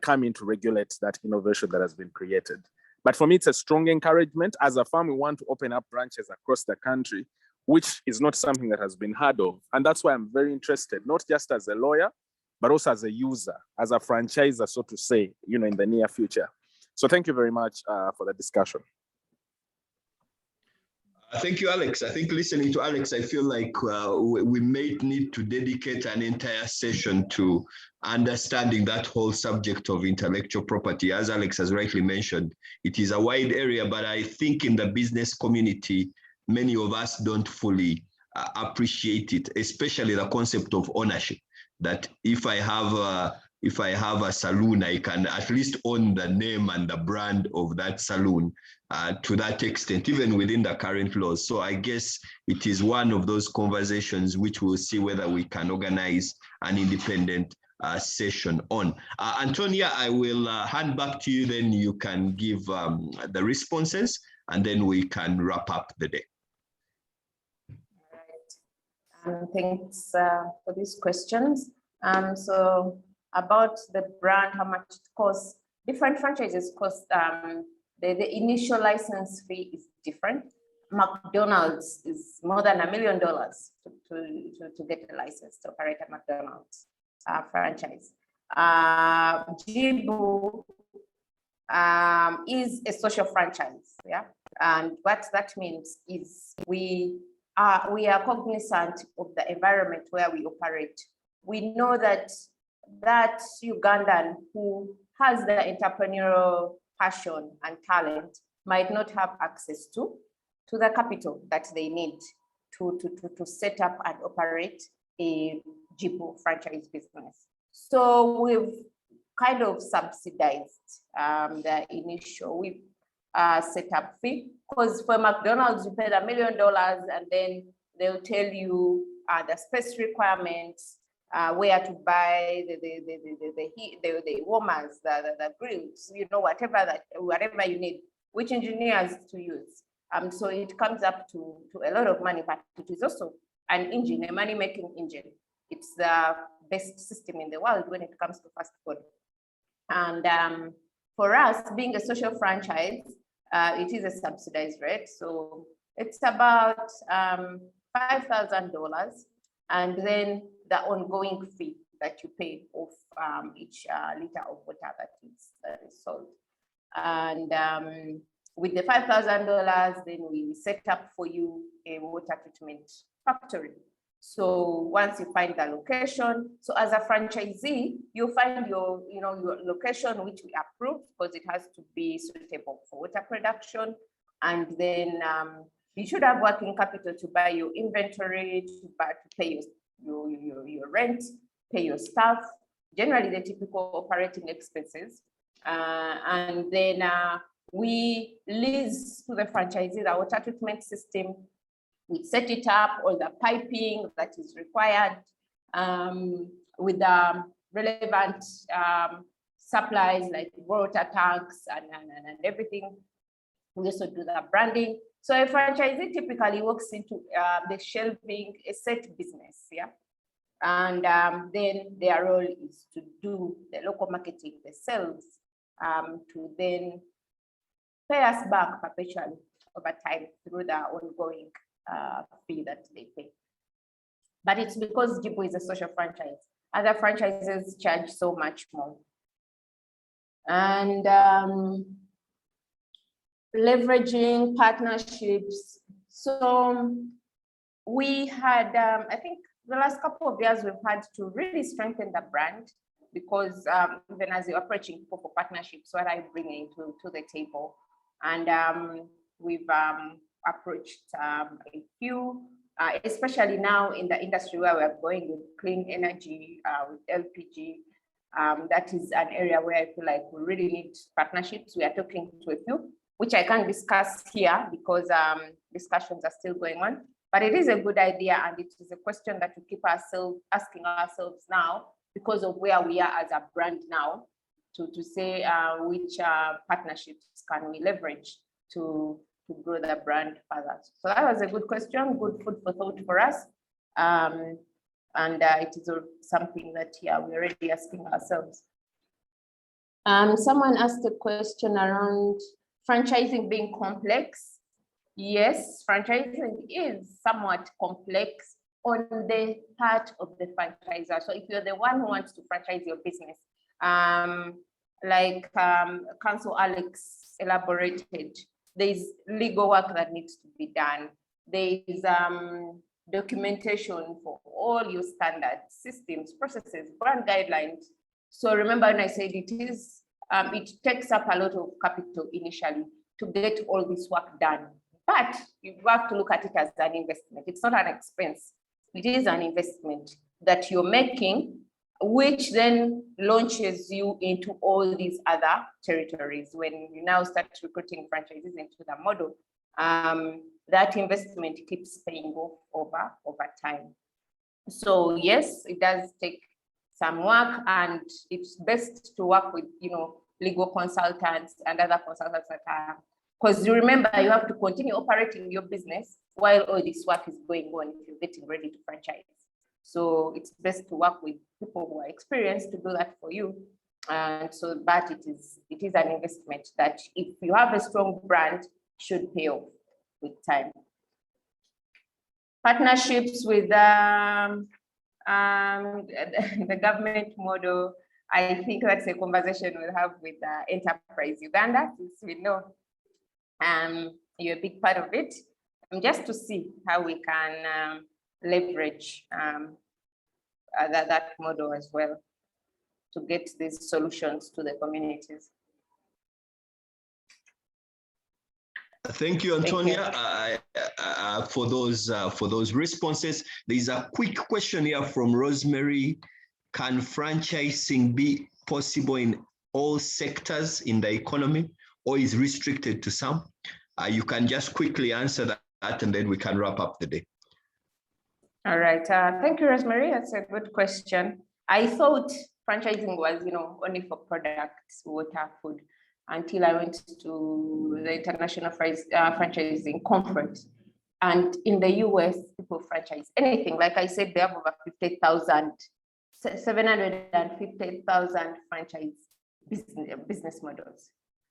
come in to regulate that innovation that has been created. But for me, it's a strong encouragement. As a firm, we want to open up branches across the country, which is not something that has been heard of. And that's why I'm very interested, not just as a lawyer, but also as a user, as a franchisor, so to say, in the near future. So thank you very much for the discussion. Thank you, Alex. I think listening to Alex, I feel like we may need to dedicate an entire session to understanding that whole subject of intellectual property. As Alex has rightly mentioned, it is a wide area, but I think in the business community, many of us don't fully appreciate it, especially the concept of ownership, that if I have a saloon, I can at least own the name and the brand of that saloon to that extent, even within the current laws. So I guess it is one of those conversations which we'll see whether we can organize an independent session on. Antonia, I will hand back to you, then you can give the responses, and then we can wrap up the day. All right. Thanks for these questions. So about the brand, how much it costs, different franchises cost, the initial license fee is different. McDonald's is more than $1 million to get a license to operate a McDonald's franchise. JIBU is a social franchise, yeah? And what that means is we are cognizant of the environment where we operate. We know that Ugandan who has the entrepreneurial passion and talent might not have access to the capital that they need to set up and operate a JIBU franchise business. So we've kind of subsidized the initial setup fee, because for McDonald's you paid $1 million and then they'll tell you the space requirements, where to buy the warmers, the grills, whatever you need, which engineers to use. So it comes up to a lot of money, but it is also an engine, a money-making engine. It's the best system in the world when it comes to fast food. And for us, being a social franchise, it is a subsidized rate. So it's about $5,000, and then the ongoing fee that you pay of each liter of water that is sold. And with the $5,000, then we set up for you a water treatment factory. So once you find the location, so as a franchisee, you find your location which we approve, because it has to be suitable for water production. And then you should have working capital to buy your inventory, to pay your rent, pay your staff, generally the typical operating expenses. And then we lease to the franchisee the water treatment system. We set it up, all the piping that is required, with the relevant supplies like water tanks and everything. We also do the branding. So a franchisee typically walks into the shelving, a set business, yeah? And then their role is to do the local marketing, the sales, to then pay us back perpetually over time through the ongoing fee that they pay. But it's because JIBU is a social franchise. Other franchises charge so much more. And leveraging partnerships. So we had, I think the last couple of years, we've had to really strengthen the brand, because even as you're approaching people for partnerships, what I bring into to the table. And we've approached a few, especially now in the industry where we're going with clean energy, with LPG. That is an area where I feel like we really need partnerships. We are talking to a few, which I can't discuss here because discussions are still going on. But it is a good idea, and it is a question that we keep asking ourselves now, because of where we are as a brand now, to say which partnerships can we leverage to grow the brand further. So that was a good question, good food for thought for us. And it is something that, yeah, we're already asking ourselves. Someone asked a question around franchising being complex. Yes, franchising is somewhat complex on the part of the franchisor. So if you're the one who wants to franchise your business, like Council Alex elaborated, there's legal work that needs to be done. There's documentation for all your standard systems, processes, brand guidelines. So remember when I said it takes up a lot of capital initially to get all this work done. But you have to look at it as an investment. It's not an expense. It is an investment that you're making, which then launches you into all these other territories. When you now start recruiting franchises into the model, that investment keeps paying off over time. So yes, it does take some work, and it's best to work with legal consultants and other consultants that are, because you remember you have to continue operating your business while all this work is going on if you're getting ready to franchise. So it's best to work with people who are experienced to do that for you. And so, but it is an investment that, if you have a strong brand, should pay off with time. Partnerships with the government model, I think that's a conversation we'll have with Enterprise Uganda, since we know you're a big part of it, just to see how we can leverage that model as well to get these solutions to the communities. Thank you, Antonia, for those responses. There's a quick question here from Rosemary. Can franchising be possible in all sectors in the economy, or is restricted to some? You can just quickly answer that, and then we can wrap up the day. All right. Thank you, Rosemary. That's a good question. I thought franchising was, only for products, water, food, until I went to the International Franchising Conference. And in the US, people franchise anything. Like I said, they have over 750,000 franchise business models.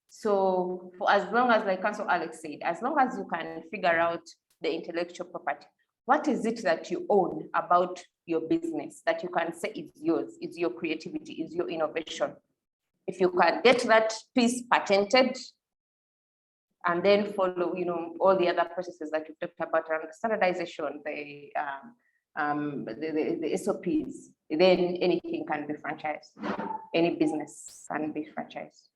So for as long as, like Council Alex said, as long as you can figure out the intellectual property, what is it that you own about your business that you can say is yours, is your creativity, is your innovation? If you can get that piece patented, and then follow, all the other processes that you've talked about around the standardization, the SOPs, then anything can be franchised. Any business can be franchised.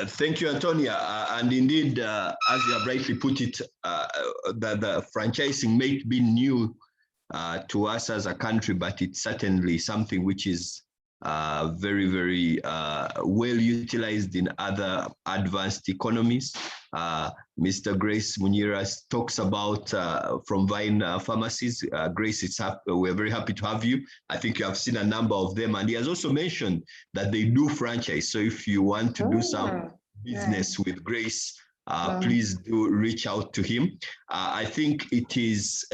Thank you, Antonia. And indeed, as you have rightly put it, the franchising may be new to us as a country, but it's certainly something which is very, very well utilized in other advanced economies. Mr. Grace Munira talks about from Vine Pharmacies. Grace, we're very happy to have you. I think you have seen a number of them, and he has also mentioned that they do franchise. So if you want to do some business with Grace, please do reach out to him. I think it is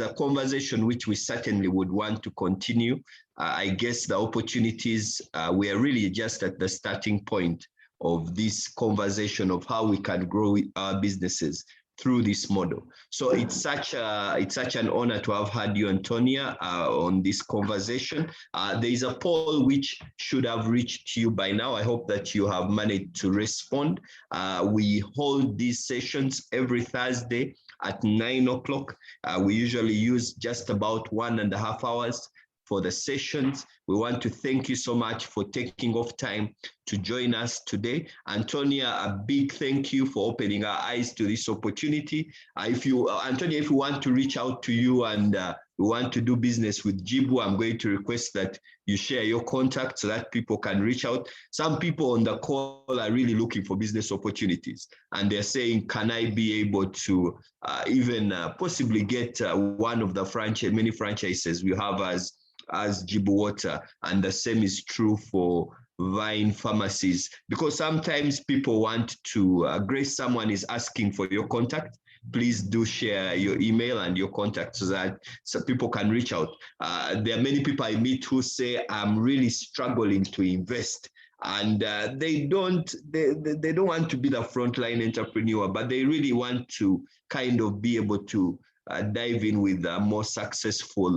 a conversation which we certainly would want to continue. I guess the opportunities, we are really just at the starting point of this conversation of how we can grow our businesses through this model. So it's such an honor to have had you, Antonia, on this conversation. There is a poll which should have reached you by now. I hope that you have managed to respond. We hold these sessions every Thursday at 9 o'clock. We usually use just about 1.5 hours for the sessions. We want to thank you so much for taking off time to join us today. Antonia, a big thank you for opening our eyes to this opportunity. Antonia, if you want to reach out to you and we want to do business with JIBU, I'm going to request that you share your contact so that people can reach out. Some people on the call are really looking for business opportunities, and they're saying, can I be able to even possibly get one of the many franchises we have as JIBU Water, and the same is true for Vine Pharmacies, because sometimes people want to, Grace, someone is asking for your contact. Please do share your email and your contact so that people can reach out. There are many people I meet who say, I'm really struggling to invest. And they don't want to be the frontline entrepreneur, but they really want to kind of be able to dive in with a more successful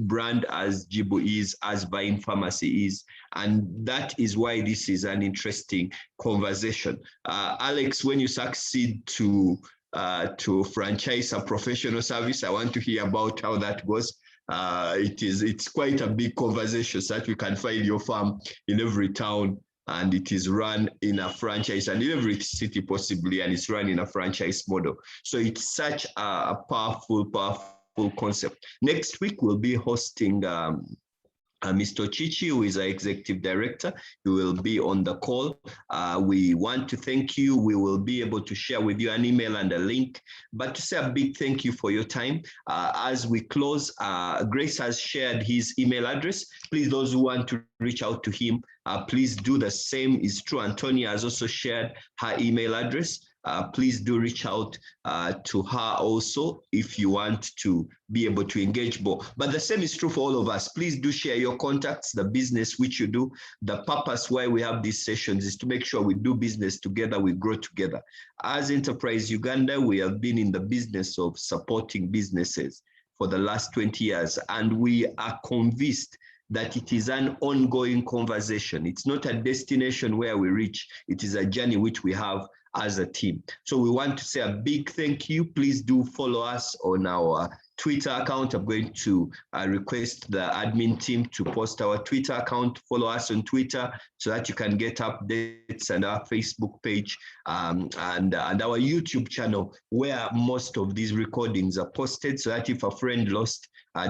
brand as JIBU is, as Vine Pharmacy is. And that is why this is an interesting conversation. Alex, when you succeed to franchise a professional service, I want to hear about how that goes. It's quite a big conversation so that you can find your farm in every town, and it is run in a franchise, and in every city possibly, and it's run in a franchise model. So it's such a powerful concept. Next week, we'll be hosting Mr. Chichi, who is our executive director. He will be on the call. We want to thank you. We will be able to share with you an email and a link, but to say a big thank you for your time. As we close, Grace has shared his email address. Please, those who want to reach out to him, please do the same. Is true. Antonia has also shared her email address. Please do reach out to her also if you want to be able to engage more. But the same is true for all of us. Please do share your contacts, the business which you do. The purpose why we have these sessions is to make sure we do business together, we grow together. As Enterprise Uganda, we have been in the business of supporting businesses for the last 20 years, and we are convinced that it is an ongoing conversation. It's not a destination where we reach. It is a journey which we have as a team. So we want to say a big thank you. Please do follow us on our Twitter account. I'm going to request the admin team to post our Twitter account. Follow us on Twitter so that you can get updates, and our Facebook page and our YouTube channel where most of these recordings are posted, so that if a friend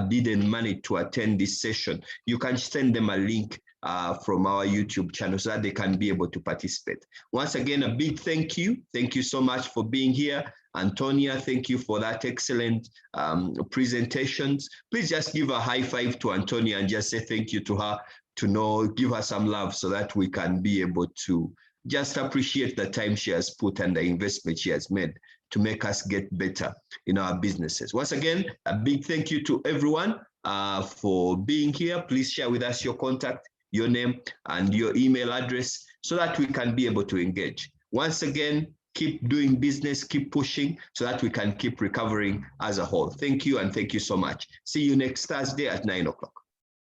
didn't manage to attend this session, you can send them a link from our YouTube channel so that they can be able to participate. Once again, a big thank you. Thank you so much for being here. Antonia, thank you for that excellent presentations. Please just give a high five to Antonia and just say thank you to her, give her some love so that we can be able to just appreciate the time she has put and the investment she has made to make us get better in our businesses. Once again, a big thank you to everyone for being here. Please share with us your contact, your name, and your email address so that we can be able to engage. Once again, keep doing business, keep pushing so that we can keep recovering as a whole. Thank you, and thank you so much. See you next Thursday at 9 o'clock.